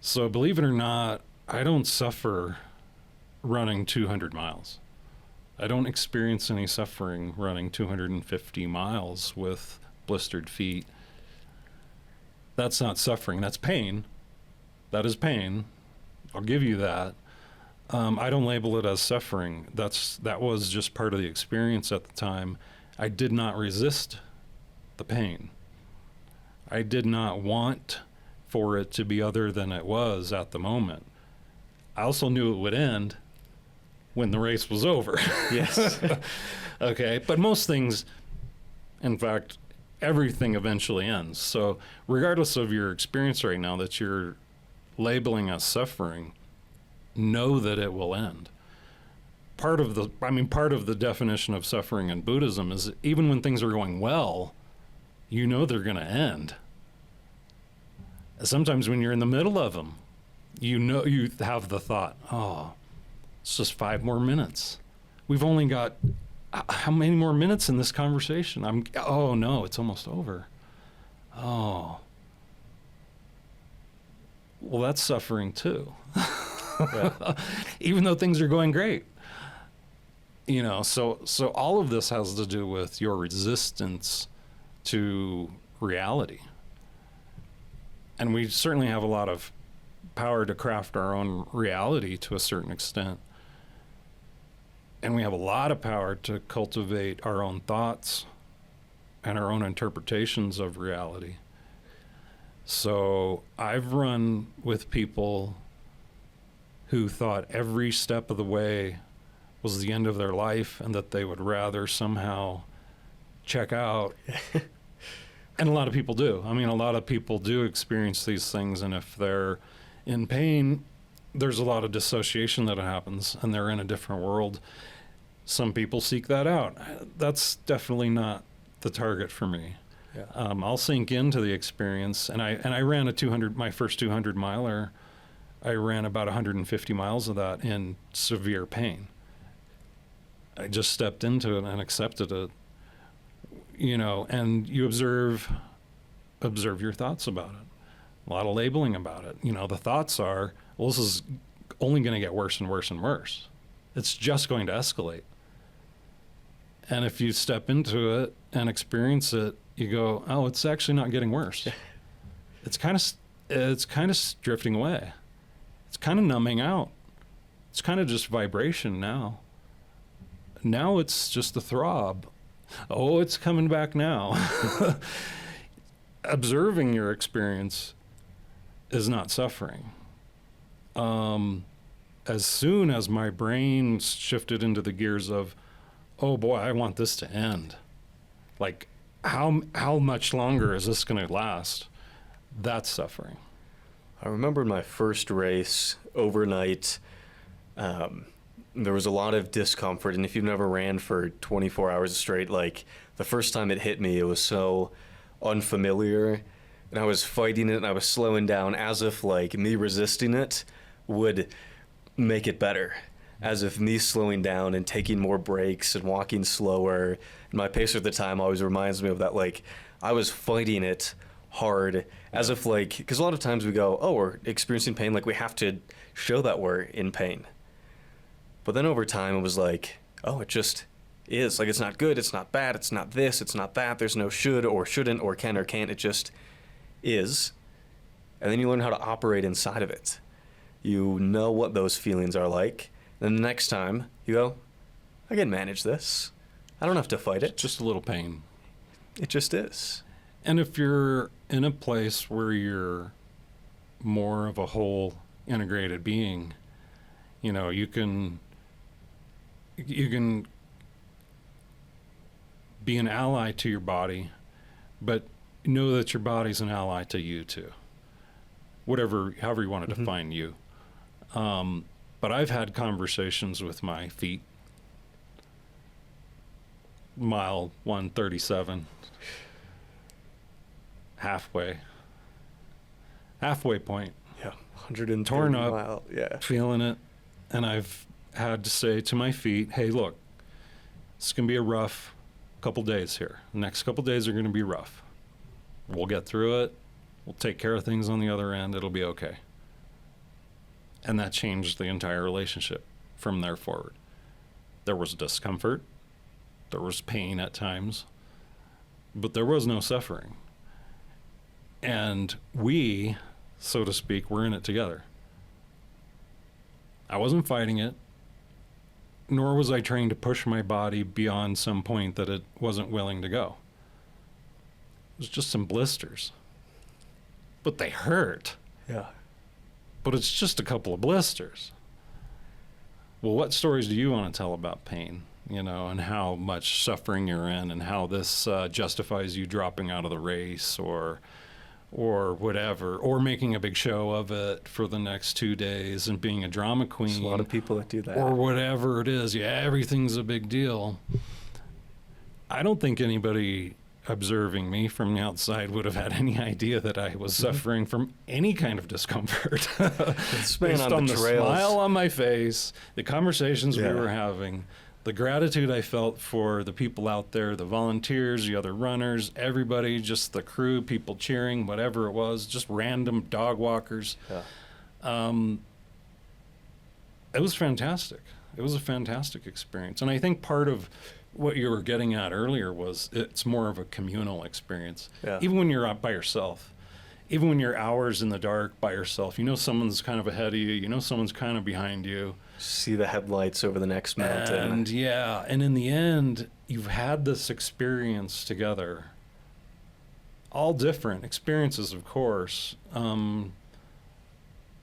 So believe it or not, I don't suffer running 200 miles. I don't experience any suffering running 250 miles with blistered feet. That's not suffering. That's pain. That is pain. I'll give you that. I don't label it as suffering. That was just part of the experience at the time. I did not resist the pain. I did not want for it to be other than it was at the moment. I also knew it would end when the race was over. Yes. Okay. But most things, in fact, everything eventually ends. So regardless of your experience right now that you're labeling as suffering, know that it will end. Part of the definition of suffering in Buddhism is even when things are going well, you know they're going to end. Sometimes when you're in the middle of them, you know, you have the thought, oh, it's just 5 more minutes. We've only got how many more minutes in this conversation? Oh no, it's almost over. Oh. Well, that's suffering too. Yeah. Even though things are going great. You know, so all of this has to do with your resistance to reality. And we certainly have a lot of power to craft our own reality to a certain extent. And we have a lot of power to cultivate our own thoughts and our own interpretations of reality. So I've run with people who thought every step of the way was the end of their life and that they would rather somehow check out. And a lot of people do. I mean, a lot of people do experience these things, and if they're in pain, there's a lot of dissociation that happens, and they're in a different world. Some people seek that out. That's definitely not the target for me. Yeah. I'll sink into the experience, and I ran my first 200 miler. I ran about 150 miles of that in severe pain. I just stepped into it and accepted it, you know, and you observe your thoughts about it. A lot of labeling about it. You know, the thoughts are, well, this is only going to get worse and worse and worse. It's just going to escalate. And if you step into it and experience it, you go, oh, it's actually not getting worse. It's kind of drifting away. It's kind of numbing out. It's kind of just vibration now. Now it's just a throb. Oh, it's coming back now. Observing your experience is not suffering. As soon as my brain shifted into the gears of, oh boy, I want this to end. Like, how much longer is this going to last? That's suffering. I remember in my first race overnight, there was a lot of discomfort. And if you've never ran for 24 hours straight, like the first time it hit me, it was so unfamiliar. And I was fighting it and I was slowing down as if like me resisting it would make it better. As if me slowing down and taking more breaks and walking slower. And my pacer at the time always reminds me of that, like I was fighting it hard as if like, because a lot of times we go, oh, we're experiencing pain, like we have to show that we're in pain. But then over time it was like, oh, it just is. Like it's not good, it's not bad, it's not this, it's not that, there's no should or shouldn't or can or can't, it just is. And then you learn how to operate inside of it. You know what those feelings are like. Then the next time you go, I can manage this. I don't have to fight it. It's just a little pain. It just is. And if you're in a place where you're more of a whole integrated being, you know, you can be an ally to your body, but know that your body's an ally to you too. However you want to define you. But I've had conversations with my feet. Mile 137. Halfway point. Yeah, 130 torn up, mile. Yeah, feeling it, and I've had to say to my feet, "Hey, look, it's gonna be a rough couple days here. The next couple days are gonna be rough. We'll get through it. We'll take care of things on the other end. It'll be okay." And that changed the entire relationship from there forward. There was discomfort, there was pain at times, but there was no suffering. And we, so to speak, were in it together. I wasn't fighting it, nor was I trying to push my body beyond some point that it wasn't willing to go. It was just some blisters. but they hurt. Yeah. But it's just a couple of blisters. Well, what stories do you want to tell about pain, and how much suffering you're in, and how this justifies you dropping out of the race or whatever, or making a big show of it for the next 2 days and being a drama queen. There's a lot of people that do that. Or whatever it is. Yeah, everything's a big deal. I don't think anybody observing me from the outside would have had any idea that I was suffering from any kind of discomfort. Based on the smile on my face, the conversations we were having, the gratitude I felt for the people out there, the volunteers, the other runners, everybody, just the crew, people cheering, whatever it was, just random dog walkers. Yeah. It was fantastic. It was a fantastic experience. And I think part of what you were getting at earlier was it's more of a communal experience. Yeah. Even when you're out by yourself, even when you're hours in the dark by yourself, someone's kind of ahead of you, someone's kind of behind you. See the headlights over the next mountain. And in the end, you've had this experience together. All different experiences, of course.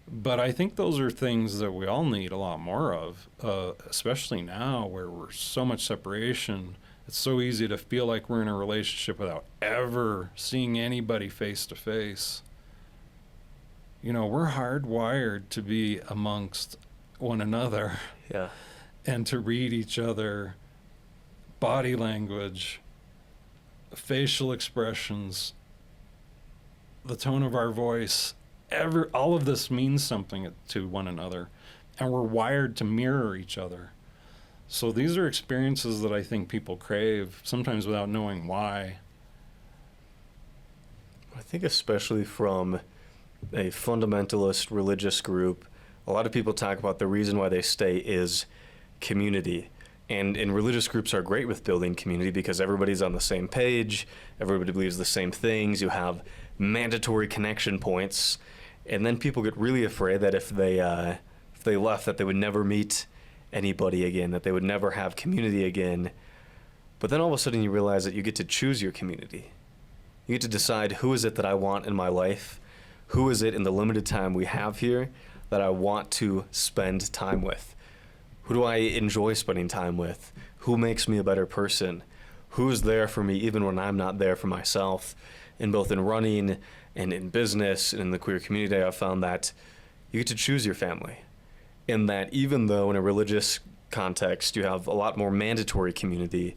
But I think those are things that we all need a lot more of, especially now where we're so much separation. It's so easy to feel like we're in a relationship without ever seeing anybody face to face. We're hardwired to be amongst one another. Yeah. And to read each other, body language, facial expressions, the tone of our voice. All of this means something to one another, and we're wired to mirror each other. So these are experiences that I think people crave, sometimes without knowing why. I think especially from a fundamentalist religious group, a lot of people talk about the reason why they stay is community. And religious groups are great with building community because everybody's on the same page, everybody believes the same things, you have mandatory connection points. And then people get really afraid that if they left, that they would never meet anybody again, that they would never have community again. But then all of a sudden you realize that you get to choose your community. You get to decide, who is it that I want in my life? Who is it in the limited time we have here that I want to spend time with? Who do I enjoy spending time with? Who makes me a better person? Who's there for me even when I'm not there for myself? And both in running and in business and in the queer community, I've found that you get to choose your family. And that even though in a religious context you have a lot more mandatory community,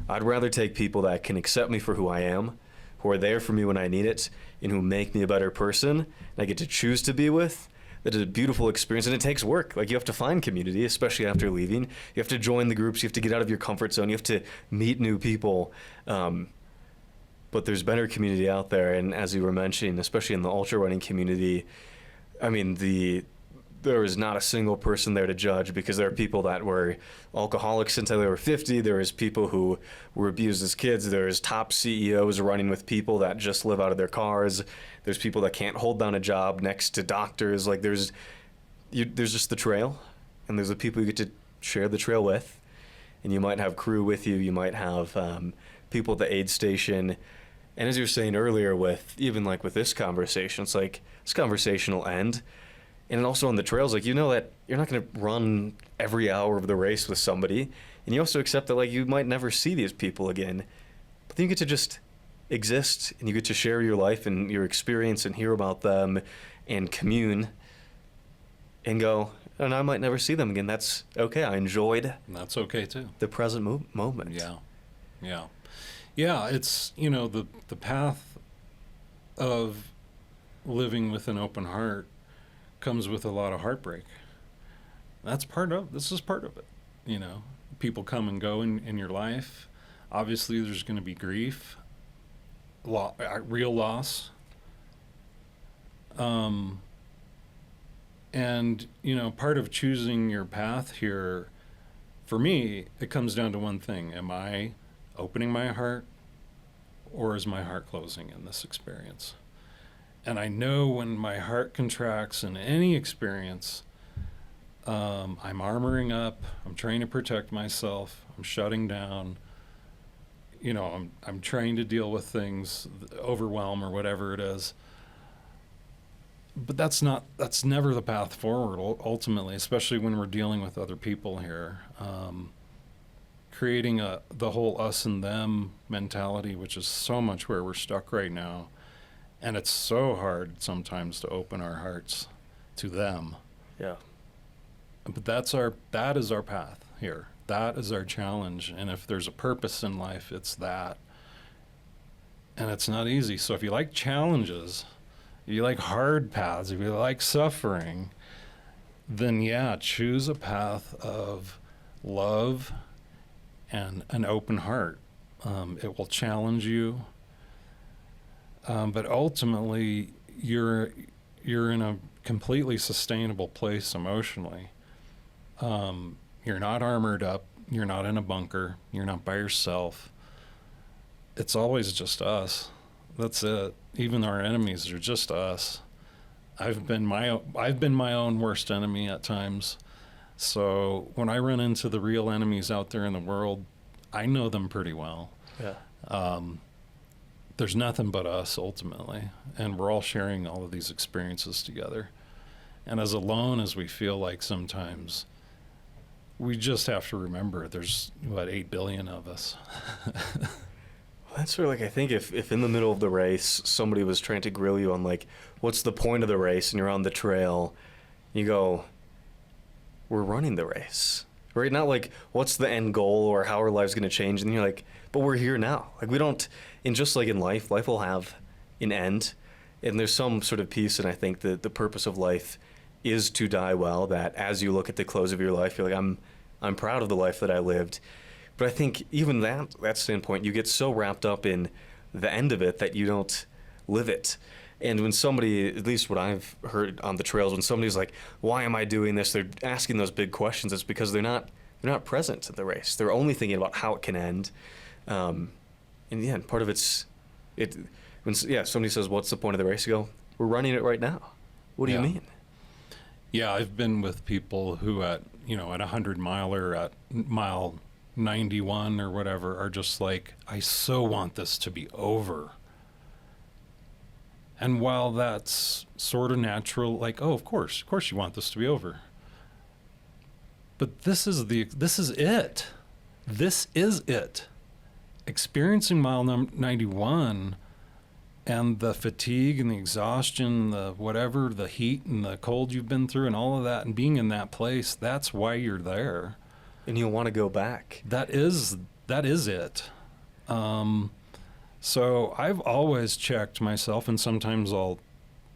I'd rather take people that can accept me for who I am, who are there for me when I need it, and who make me a better person, and I get to choose to be with. That is a beautiful experience, and it takes work. Like, you have to find community, especially after leaving. You have to join the groups. You have to get out of your comfort zone. You have to meet new people. But there's better community out there, and as you were mentioning, especially in the ultra running community, I mean, there is not a single person there to judge, because there are people that were alcoholics until they were 50. There is people who were abused as kids. There's top CEOs running with people that just live out of their cars. There's people that can't hold down a job next to doctors. Like, there's just the trail, and there's the people you get to share the trail with. And you might have crew with you. You might have people at the aid station. And as you were saying earlier, with this conversation, it's like this conversation will end. And also on the trails, like, that you're not going to run every hour of the race with somebody. And you also accept that, like, you might never see these people again. But then you get to just exist, and you get to share your life and your experience and hear about them and commune and go, and I might never see them again. That's okay. I enjoyed. And that's okay, too. The present moment. Yeah. Yeah. Yeah, it's, the path of living with an open heart comes with a lot of heartbreak. This is part of it. People come and go in your life. Obviously, there's going to be grief, real loss. And, part of choosing your path here, for me, it comes down to one thing. Am I opening my heart, or is my heart closing in this experience? And I know when my heart contracts in any experience, I'm armoring up, I'm trying to protect myself, I'm shutting down, I'm trying to deal with things, overwhelm or whatever it is. but that's never the path forward ultimately, especially when we're dealing with other people here. Creating the whole us and them mentality, which is so much where we're stuck right now. And it's so hard sometimes to open our hearts to them. Yeah. But that is our path here. That is our challenge. And if there's a purpose in life, it's that. And it's not easy. So if you like challenges, if you like hard paths, if you like suffering, then yeah, choose a path of love and an open heart. It will challenge you. But ultimately, you're in a completely sustainable place emotionally. You're not armored up. You're not in a bunker. You're not by yourself. It's always just us. That's it. Even our enemies are just us. I've been my own worst enemy at times. So when I run into the real enemies out there in the world, I know them pretty well. Yeah. There's nothing but us ultimately, and we're all sharing all of these experiences together. And as alone as we feel like sometimes, we just have to remember there's, 8 billion of us. That's sort of like, I think if in the middle of the race, somebody was trying to grill you on like, what's the point of the race, and you're on the trail, you go, we're running the race, right? Not like, what's the end goal or how our life's going to change? And you're like, but we're here now. Like, we don't, and just like in life will have an end. And there's some sort of peace, and I think that the purpose of life is to die well, that as you look at the close of your life, you're like, I'm proud of the life that I lived. But I think even that standpoint, you get so wrapped up in the end of it that you don't live it. And when somebody, at least what I've heard on the trails, when somebody's like, why am I doing this? They're asking those big questions. It's because they're not present at the race. They're only thinking about how it can end. And yeah, part of when somebody says, what's the point of the race? You go, we're running it right now. What do you mean? Yeah, I've been with people who at 100 miler at mile 91 or whatever are just like, I so want this to be over. And while that's sort of natural, like, oh, of course you want this to be over. But this is it. This is it. Experiencing mile 91 and the fatigue and the exhaustion, the whatever, the heat and the cold you've been through and all of that, and being in that place, that's why you're there. And you want to go back. That is it. So I've always checked myself, and sometimes I'll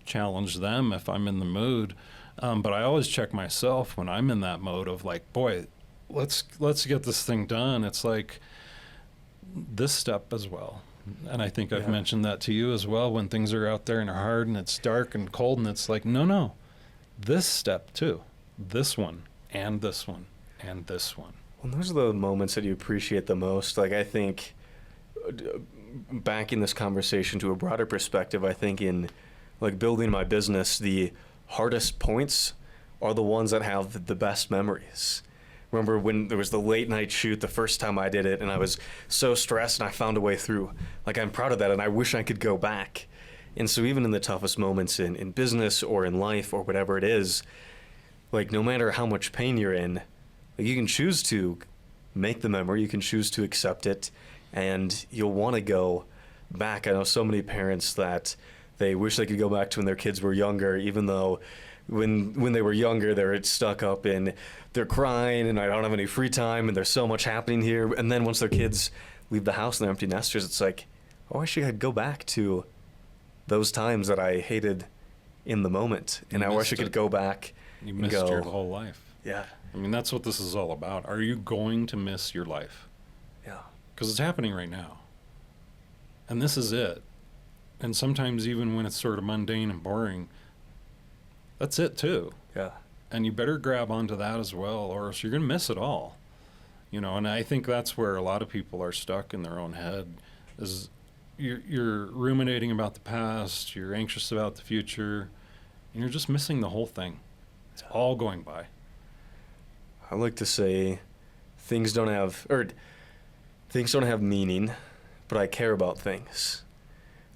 challenge them if I'm in the mood. But I always check myself when I'm in that mode of like, boy, let's get this thing done. It's like this step as well. And I think I've mentioned that to you as well, when things are out there and are hard and it's dark and cold, and it's like, no, this step too, this one and this one and this one. Well, those are the moments that you appreciate the most. Like, I think back in this conversation to a broader perspective, I think in like building my business, the hardest points are the ones that have the best memories. Remember when there was the late night shoot the first time I did it, and I was so stressed and I found a way through. Like, I'm proud of that, and I wish I could go back. And so even in the toughest moments in business or in life or whatever it is, like, no matter how much pain you're in, like, you can choose to make the memory, you can choose to accept it, and you'll want to go back. I know so many parents that they wish they could go back to when their kids were younger, even though when they were younger, they're stuck up and they're crying and I don't have any free time and there's so much happening here. And then once their kids leave the house and they're empty nesters, it's like, oh, I wish I could go back to those times that I hated in the moment. And I wish I could go back You missed your whole life. Yeah. I mean, that's what this is all about. Are you going to miss your life? Yeah. Because it's happening right now. And this is it. And sometimes even when it's sort of mundane and boring, that's it too. Yeah. And you better grab onto that as well, or else you're going to miss it all. And I think that's where a lot of people are stuck in their own head, is you're ruminating about the past, you're anxious about the future, and you're just missing the whole thing. It's all going by. I like to say things don't have meaning, but I care about things.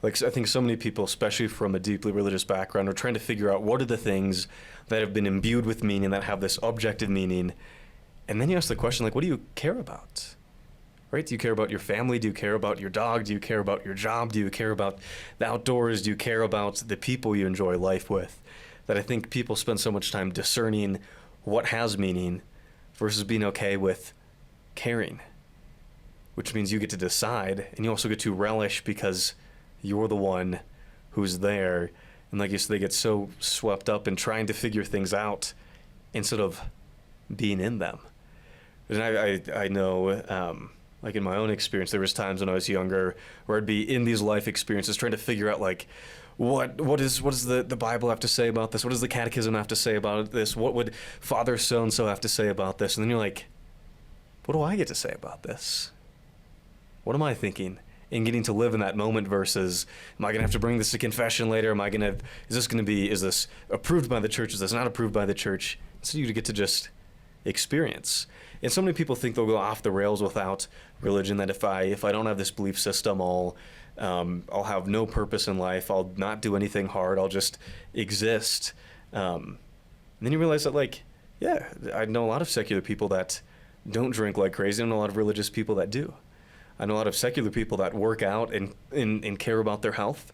Like, I think so many people, especially from a deeply religious background, are trying to figure out what are the things that have been imbued with meaning, that have this objective meaning. And then you ask the question, like, what do you care about? Right? Do you care about your family? Do you care about your dog? Do you care about your job? Do you care about the outdoors? Do you care about the people you enjoy life with? That I think people spend so much time discerning what has meaning versus being okay with caring, which means you get to decide, and you also get to relish because you're the one who's there. And like you said, they get so swept up in trying to figure things out instead of being in them. And I know, like in my own experience, there was times when I was younger where I'd be in these life experiences trying to figure out, like, what does the Bible have to say about this? What does the Catechism have to say about this? What would Father so-and-so have to say about this? And then you're like, what do I get to say about this? What am I thinking? And getting to live in that moment versus, am I going to have to bring this to confession later? Is this approved by the church? Is this not approved by the church? So you get to just experience. And so many people think they'll go off the rails without religion, that if I don't have this belief system, I'll have no purpose in life. I'll not do anything hard. I'll just exist. And then you realize that, like, yeah, I know a lot of secular people that don't drink like crazy. I know a lot of religious people that do. I know a lot of secular people that work out and care about their health,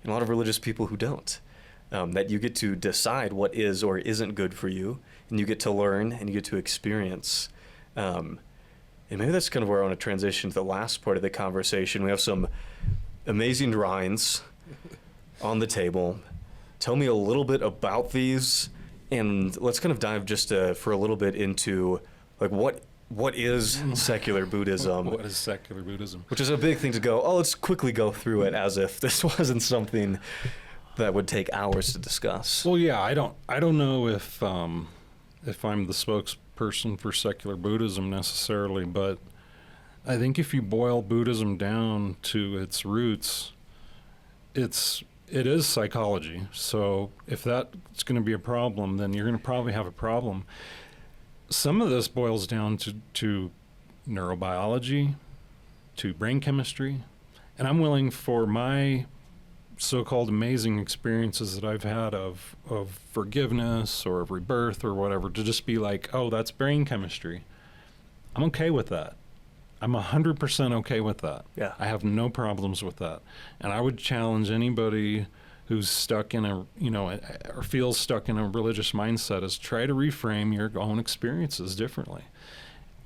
and a lot of religious people who don't. That you get to decide what is or isn't good for you, and you get to learn and you get to experience. And maybe that's kind of where I want to transition to the last part of the conversation. We have some amazing drawings on the table. Tell me a little bit about these, and let's kind of dive just for a little bit into, like, what is secular Buddhism? What is secular Buddhism? Which is a big thing to go, let's quickly go through it as if this wasn't something that would take hours to discuss. Well, yeah, I don't know if I'm the spokesperson for secular Buddhism necessarily, but I think if you boil Buddhism down to its roots, it is psychology. So if that's going to be a problem, then you're going to probably have a problem. Some of this boils down to neurobiology, to brain chemistry, and I'm willing for my so-called amazing experiences that I've had of forgiveness or of rebirth or whatever to just be like, oh, that's brain chemistry. I'm okay with that. I'm 100% okay with that. Yeah. I have no problems with that. And I would challenge anybody who's stuck in or feels stuck in a religious mindset is try to reframe your own experiences differently.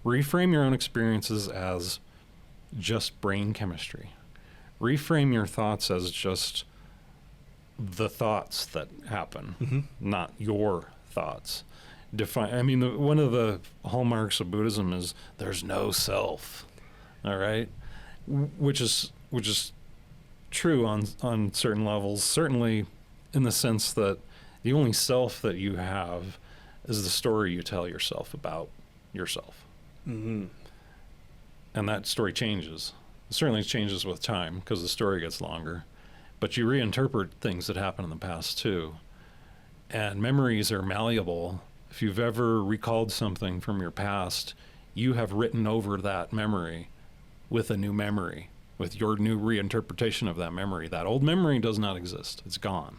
Reframe your own experiences as just brain chemistry. Reframe your thoughts as just the thoughts that happen, not your thoughts. One of the hallmarks of Buddhism is there's no self, all right? Which is true on certain levels, certainly in the sense that the only self that you have is the story you tell yourself about yourself. Mm-hmm. And that story changes. It certainly changes with time because the story gets longer. But you reinterpret things that happened in the past too. And memories are malleable. If you've ever recalled something from your past, you have written over that memory with a new memory, with your new reinterpretation of that memory. That old memory does not exist. It's gone.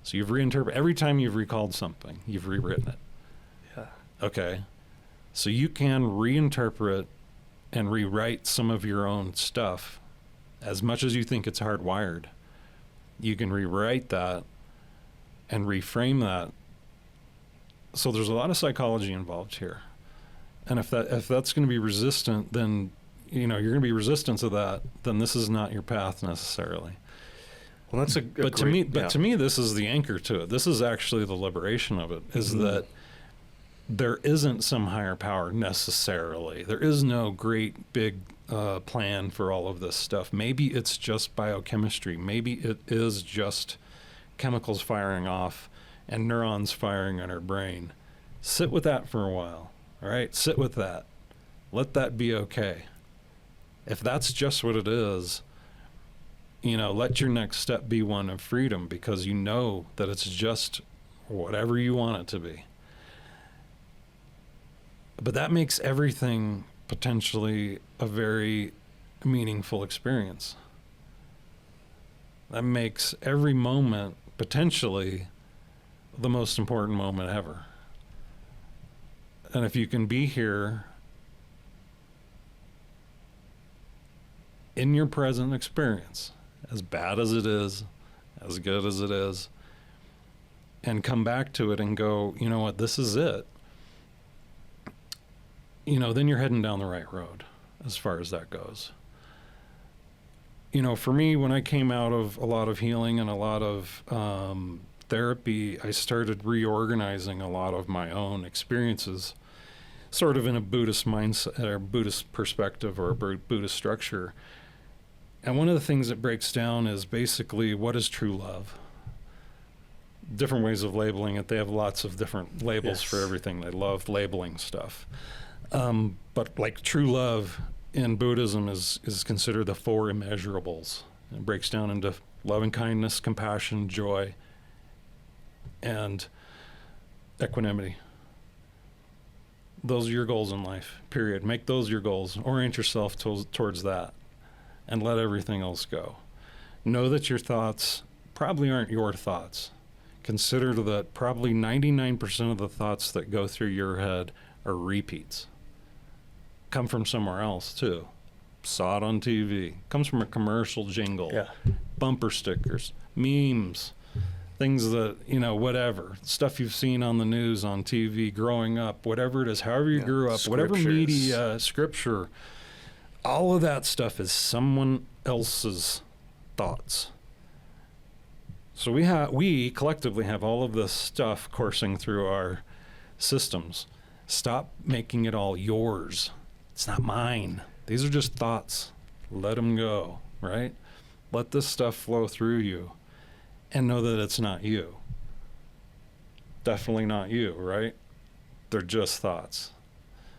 So you've reinterpreted. Every time you've recalled something, you've rewritten it. Yeah. Okay. So you can reinterpret and rewrite some of your own stuff as much as you think it's hardwired. You can rewrite that and reframe that. So there's a lot of psychology involved here. And if that's going to be resistant, then you're going to be resistant to that, then this is not your path necessarily. Well, that's to me, this is the anchor to it. This is actually the liberation of it, is that there isn't some higher power necessarily. There is no great big plan for all of this stuff. Maybe it's just biochemistry. Maybe it is just chemicals firing off and neurons firing in our brain. Sit with that for a while, all right? Sit with that. Let that be okay. If that's just what it is, let your next step be one of freedom, because you know that it's just whatever you want it to be. But that makes everything potentially a very meaningful experience. that makes every moment potentially the most important moment ever. And if you can be here in your present experience, as bad as it is, as good as it is, and come back to it and go, you know what, this is it, you know, then you're heading down the right road as far as that goes. You know, for me, when I came out of a lot of healing and a lot of therapy, I started reorganizing a lot of my own experiences, sort of in a Buddhist mindset or Buddhist perspective or a Buddhist structure. And one of the things that breaks down is basically, what is true love? Different ways of labeling it. They have lots of different labels for everything. They love labeling stuff. But like true love in Buddhism is considered the four immeasurables. It breaks down into loving kindness, compassion, joy, and equanimity. Those are your goals in life, period. Make those your goals. Orient yourself towards that and let everything else go. Know that your thoughts probably aren't your thoughts. Consider that probably 99% of the thoughts that go through your head are repeats. Come from somewhere else too. Saw it on TV. Comes from a commercial jingle. Yeah. Bumper stickers, memes, things that, you know, whatever. Stuff you've seen on the news, on TV, growing up, whatever it is, however you grew up, whatever media, scripture, all of that stuff is someone else's thoughts. So we collectively have all of this stuff coursing through our systems. Stop making it all yours. It's not mine. These are just thoughts. Let them go, right? Let this stuff flow through you and know that it's not you. Definitely not you, right? They're just thoughts,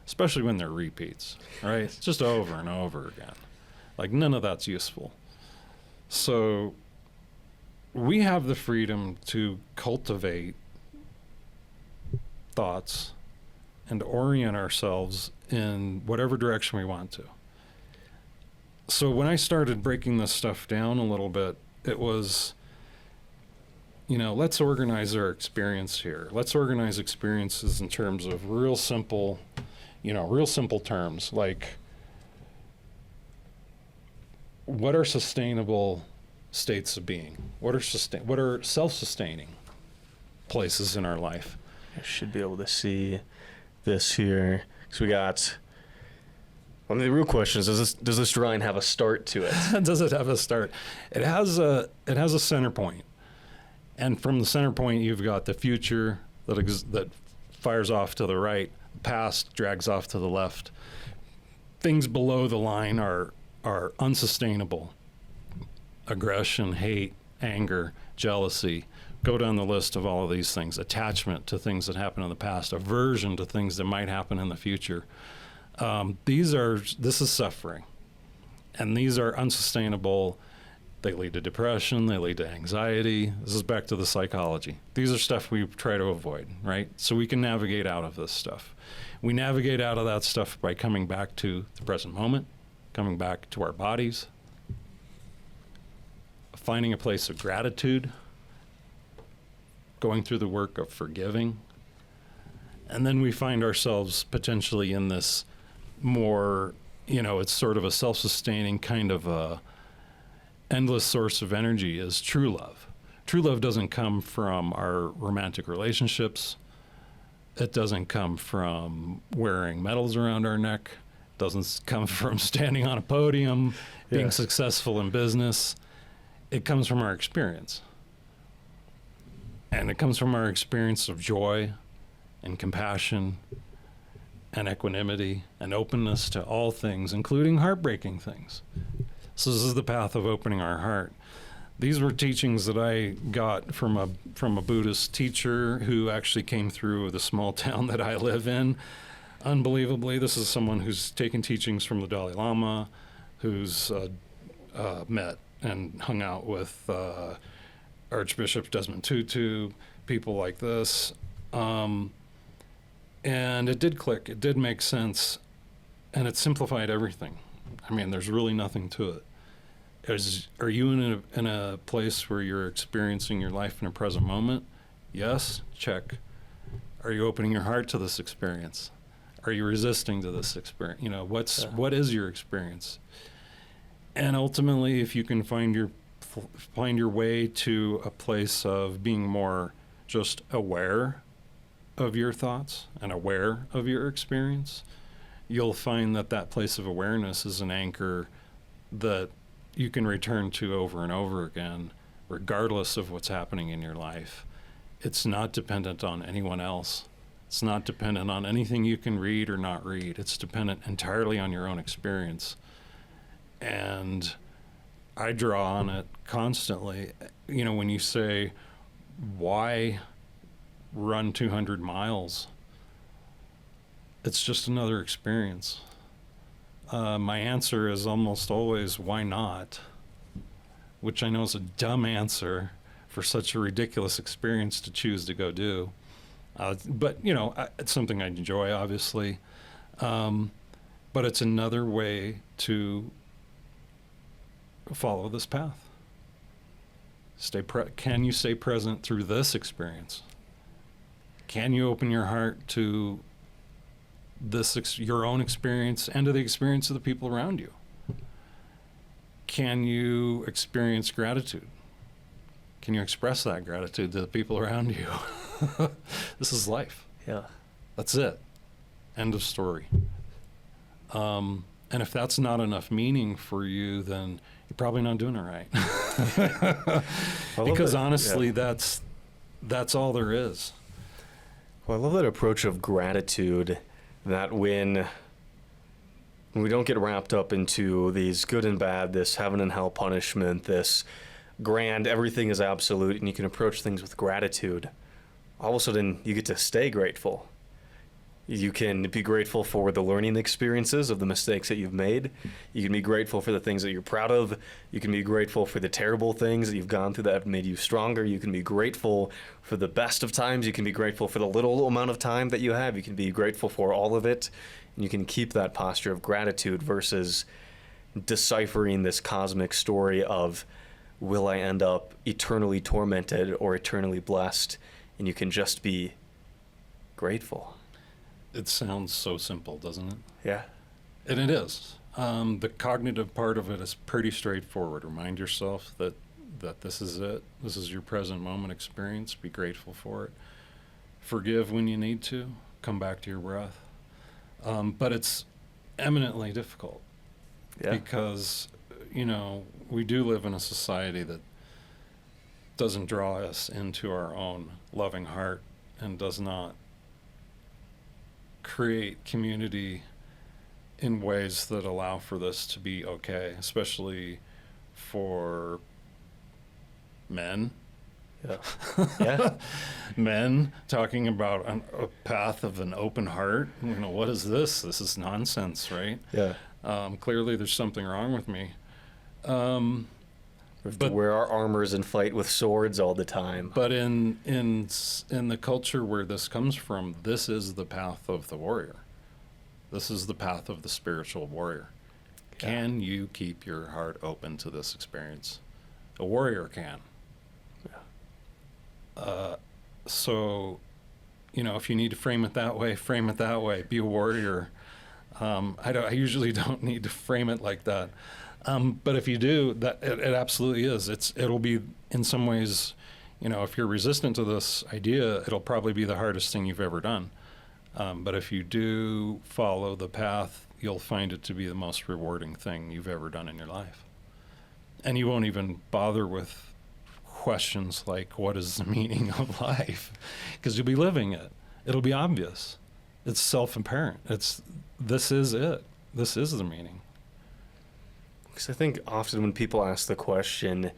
especially when they're repeats, right? It's just over and over again. Like, none of that's useful. So we have the freedom to cultivate thoughts and orient ourselves in whatever direction we want to. So when I started breaking this stuff down a little bit, it was, you know, let's organize our experience here. Let's organize experiences in terms of real simple terms, like what are sustainable states of being? What are self-sustaining places in our life? I should be able to see this here. So we got, well, the real question is, does this drawing have a start to it? Does it have a start? It has a center point. And from the center point, you've got the future that fires off to the right, past drags off to the left. Things below the line are unsustainable. Aggression, hate, anger, jealousy. Go down the list of all of these things. Attachment to things that happened in the past. Aversion to things that might happen in the future. This is suffering. And these are unsustainable. They lead to depression. They lead to anxiety. This is back to the psychology. These are stuff we try to avoid, right? So we can navigate out of this stuff. We navigate out of that stuff by coming back to the present moment, coming back to our bodies, finding a place of gratitude, going through the work of forgiving. And then we find ourselves potentially in this more, it's sort of a self-sustaining kind of a endless source of energy is true love. True love doesn't come from our romantic relationships. It doesn't come from wearing medals around our neck. It doesn't come from standing on a podium, being successful in business. It comes from our experience. And it comes from our experience of joy and compassion and equanimity and openness to all things, including heartbreaking things. So this is the path of opening our heart. These were teachings that I got from a Buddhist teacher who actually came through the small town that I live in. Unbelievably, this is someone who's taken teachings from the Dalai Lama, who's met and hung out with Archbishop Desmond Tutu, people like this. And it did click. It did make sense. And it simplified everything. I mean, there's really nothing to it. Are you in a place where you're experiencing your life in a present moment? Yes, check. Are you opening your heart to this experience? Are you resisting to this experience? You know, what is your experience? And ultimately, if you can find your way to a place of being more just aware of your thoughts and aware of your experience, you'll find that place of awareness is an anchor that you can return to over and over again, regardless of what's happening in your life. It's not dependent on anyone else. It's not dependent on anything you can read or not read. It's dependent entirely on your own experience. And I draw on it constantly. You know, when you say, why run 200 miles? It's just another experience. My answer is almost always, why not? Which I know is a dumb answer for such a ridiculous experience to choose to go do. But, you know, it's something I enjoy, obviously. But it's another way to follow this path. Can you stay present through this experience? Can you open your heart to your own experience and to the experience of the people around you? Can you experience gratitude? Can you express that gratitude to the people around you? This is life. Yeah. That's it. End of story. And if that's not enough meaning for you, then you're probably not doing it right. Because honestly, that's all there is. Well, I love that approach of gratitude, that when we don't get wrapped up into these good and bad, this heaven and hell punishment, this grand, everything is absolute, and you can approach things with gratitude, all of a sudden you get to stay grateful. You can be grateful for the learning experiences of the mistakes that you've made. You can be grateful for the things that you're proud of. You can be grateful for the terrible things that you've gone through that have made you stronger. You can be grateful for the best of times. You can be grateful for the little amount of time that you have. You can be grateful for all of it. And you can keep that posture of gratitude versus deciphering this cosmic story of, will I end up eternally tormented or eternally blessed? And you can just be grateful. It sounds so simple, doesn't it? Yeah. And it is. The cognitive part of it is pretty straightforward. Remind yourself that this is it. This is your present moment experience. Be grateful for it. Forgive when you need to. Come back to your breath. But it's eminently difficult. Yeah. Because, you know, we do live in a society that doesn't draw us into our own loving heart and does not create community in ways that allow for this to be okay, especially for men. Yeah. Yeah. Men talking about a path of an open heart. You know, what is this? This is nonsense, right? Yeah. Clearly there's something wrong with me. We have to wear our armors and fight with swords all the time. But in the culture where this comes from, this is the path of the warrior. This is the path of the spiritual warrior. Yeah. Can you keep your heart open to this experience? A warrior can. Yeah. So, you know, if you need to frame it that way, frame it that way. Be a warrior. I usually don't need to frame it like that. But if you do, that it absolutely is. It'll be in some ways, you know, if you're resistant to this idea, it'll probably be the hardest thing you've ever done. But if you do follow the path, you'll find it to be the most rewarding thing you've ever done in your life. And you won't even bother with questions like, what is the meaning of life? Because you'll be living it. It'll be obvious. It's self-apparent. This is it. This is the meaning. Because I think often when people ask the question,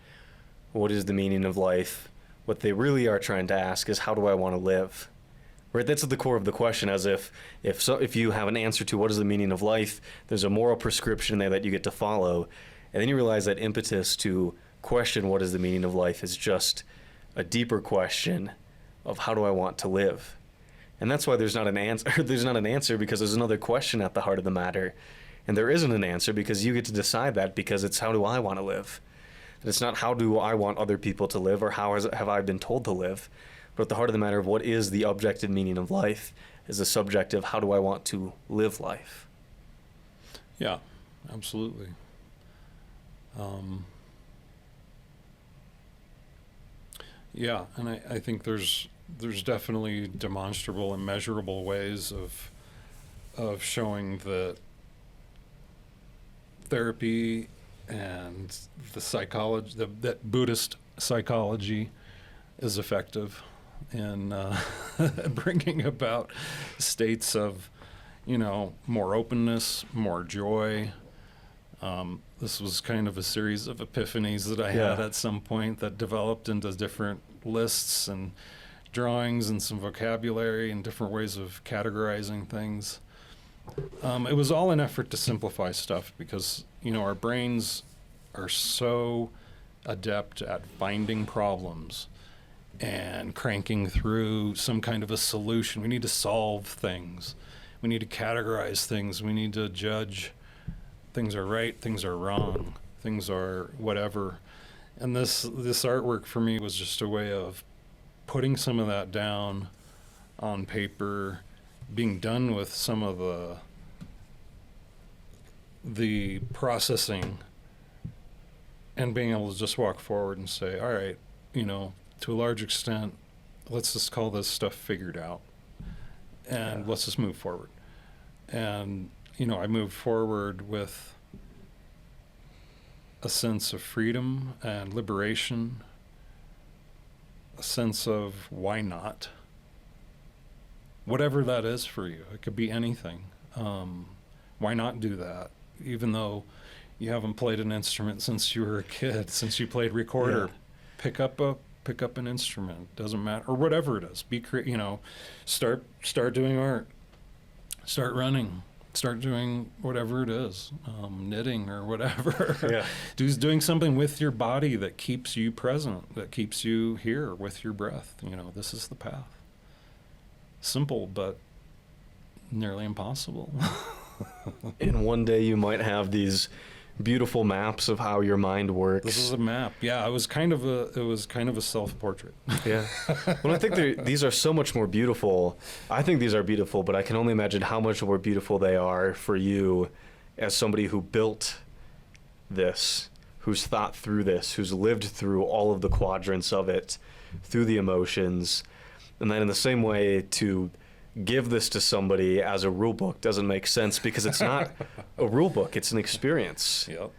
what is the meaning of life? What they really are trying to ask is, how do I want to live? Right? That's at the core of the question, as if you have an answer to what is the meaning of life, there's a moral prescription there that you get to follow. And then you realize that impetus to question what is the meaning of life is just a deeper question of, how do I want to live? And that's why there's not an answer. There's not an answer because there's another question at the heart of the matter. And there isn't an answer because you get to decide that, because it's how do I want to live. And it's not how do I want other people to live or have I been told to live. But at the heart of the matter of what is the objective meaning of life is the subjective how do I want to live life. Yeah, absolutely. Yeah, and I think there's definitely demonstrable and measurable ways of showing that therapy and the psychology, that Buddhist psychology is effective in bringing about states of, more openness, more joy. This was kind of a series of epiphanies that I had at some point that developed into different lists and drawings and some vocabulary and different ways of categorizing things. It was all an effort to simplify stuff because, our brains are so adept at finding problems and cranking through some kind of a solution. We need to solve things. We need to categorize things. We need to judge things are right, things are wrong, things are whatever. And this artwork for me was just a way of putting some of that down on paper, being done with some of the processing, and being able to just walk forward and say, all right, to a large extent, let's just call this stuff figured out, and let's just move forward. And, I moved forward with a sense of freedom and liberation, a sense of why not? Whatever that is for you. It could be anything. Why not do that? Even though you haven't played an instrument since you were a kid, since you played recorder, pick up an instrument. Doesn't matter, or whatever it is. Start doing art. Start running. Start doing whatever it is, knitting or whatever. Doing something with your body that keeps you present, that keeps you here with your breath. This is the path. Simple, but nearly impossible. And one day you might have these beautiful maps of how your mind works. This is a map. Yeah, it was kind of a self-portrait. Yeah. Well, I think these are so much more beautiful. I think these are beautiful, but I can only imagine how much more beautiful they are for you as somebody who built this, who's thought through this, who's lived through all of the quadrants of it, through the emotions. And then in the same way, to give this to somebody as a rule book doesn't make sense because it's not a rule book, it's an experience. Yep.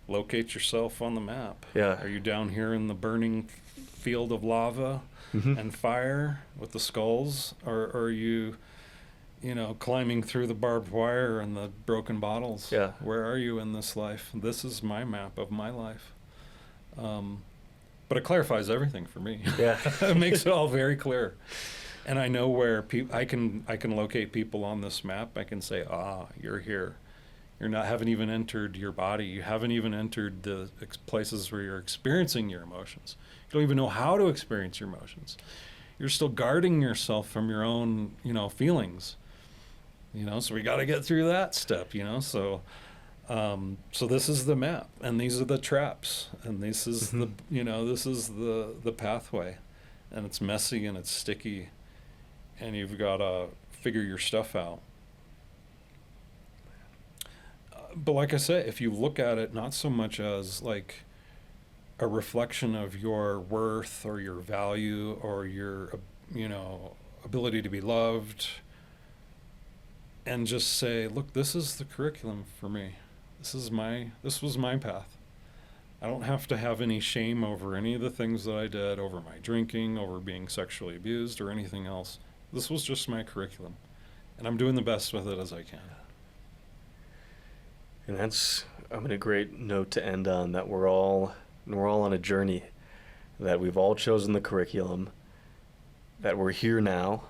Locate yourself on the map. Yeah. Are you down here in the burning field of lava and fire with the skulls, or are you, climbing through the barbed wire and the broken bottles? Yeah. Where are you in this life? This is my map of my life. But it clarifies everything for me. Yeah. It makes it all very clear. And I know where I can locate people on this map. I can say, you're here. Haven't even entered your body. You haven't even entered the places where you're experiencing your emotions. You don't even know how to experience your emotions. You're still guarding yourself from your own, feelings. So we got to get through that step. So this is the map, and these are the traps, and this is this is the pathway, and it's messy and it's sticky. And you've got to figure your stuff out. But like I said, if you look at it not so much as like a reflection of your worth or your value or your, ability to be loved, and just say, look, this is the curriculum for me. This was my path. I don't have to have any shame over any of the things that I did, over my drinking, over being sexually abused, or anything else. This was just my curriculum, and I'm doing the best with it as I can. And that's, a great note to end on, that we're all on a journey, that we've all chosen the curriculum, that we're here now,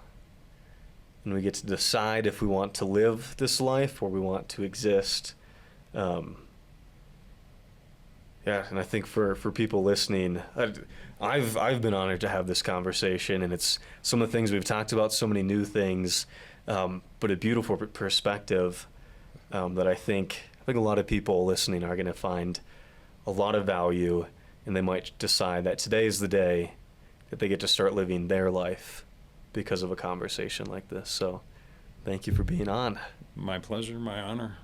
and we get to decide if we want to live this life or we want to exist. And I think for people listening, I've been honored to have this conversation, and it's some of the things we've talked about, so many new things, but a beautiful perspective that I think a lot of people listening are going to find a lot of value, and they might decide that today is the day that they get to start living their life because of a conversation like this. So thank you for being on. My pleasure, my honor.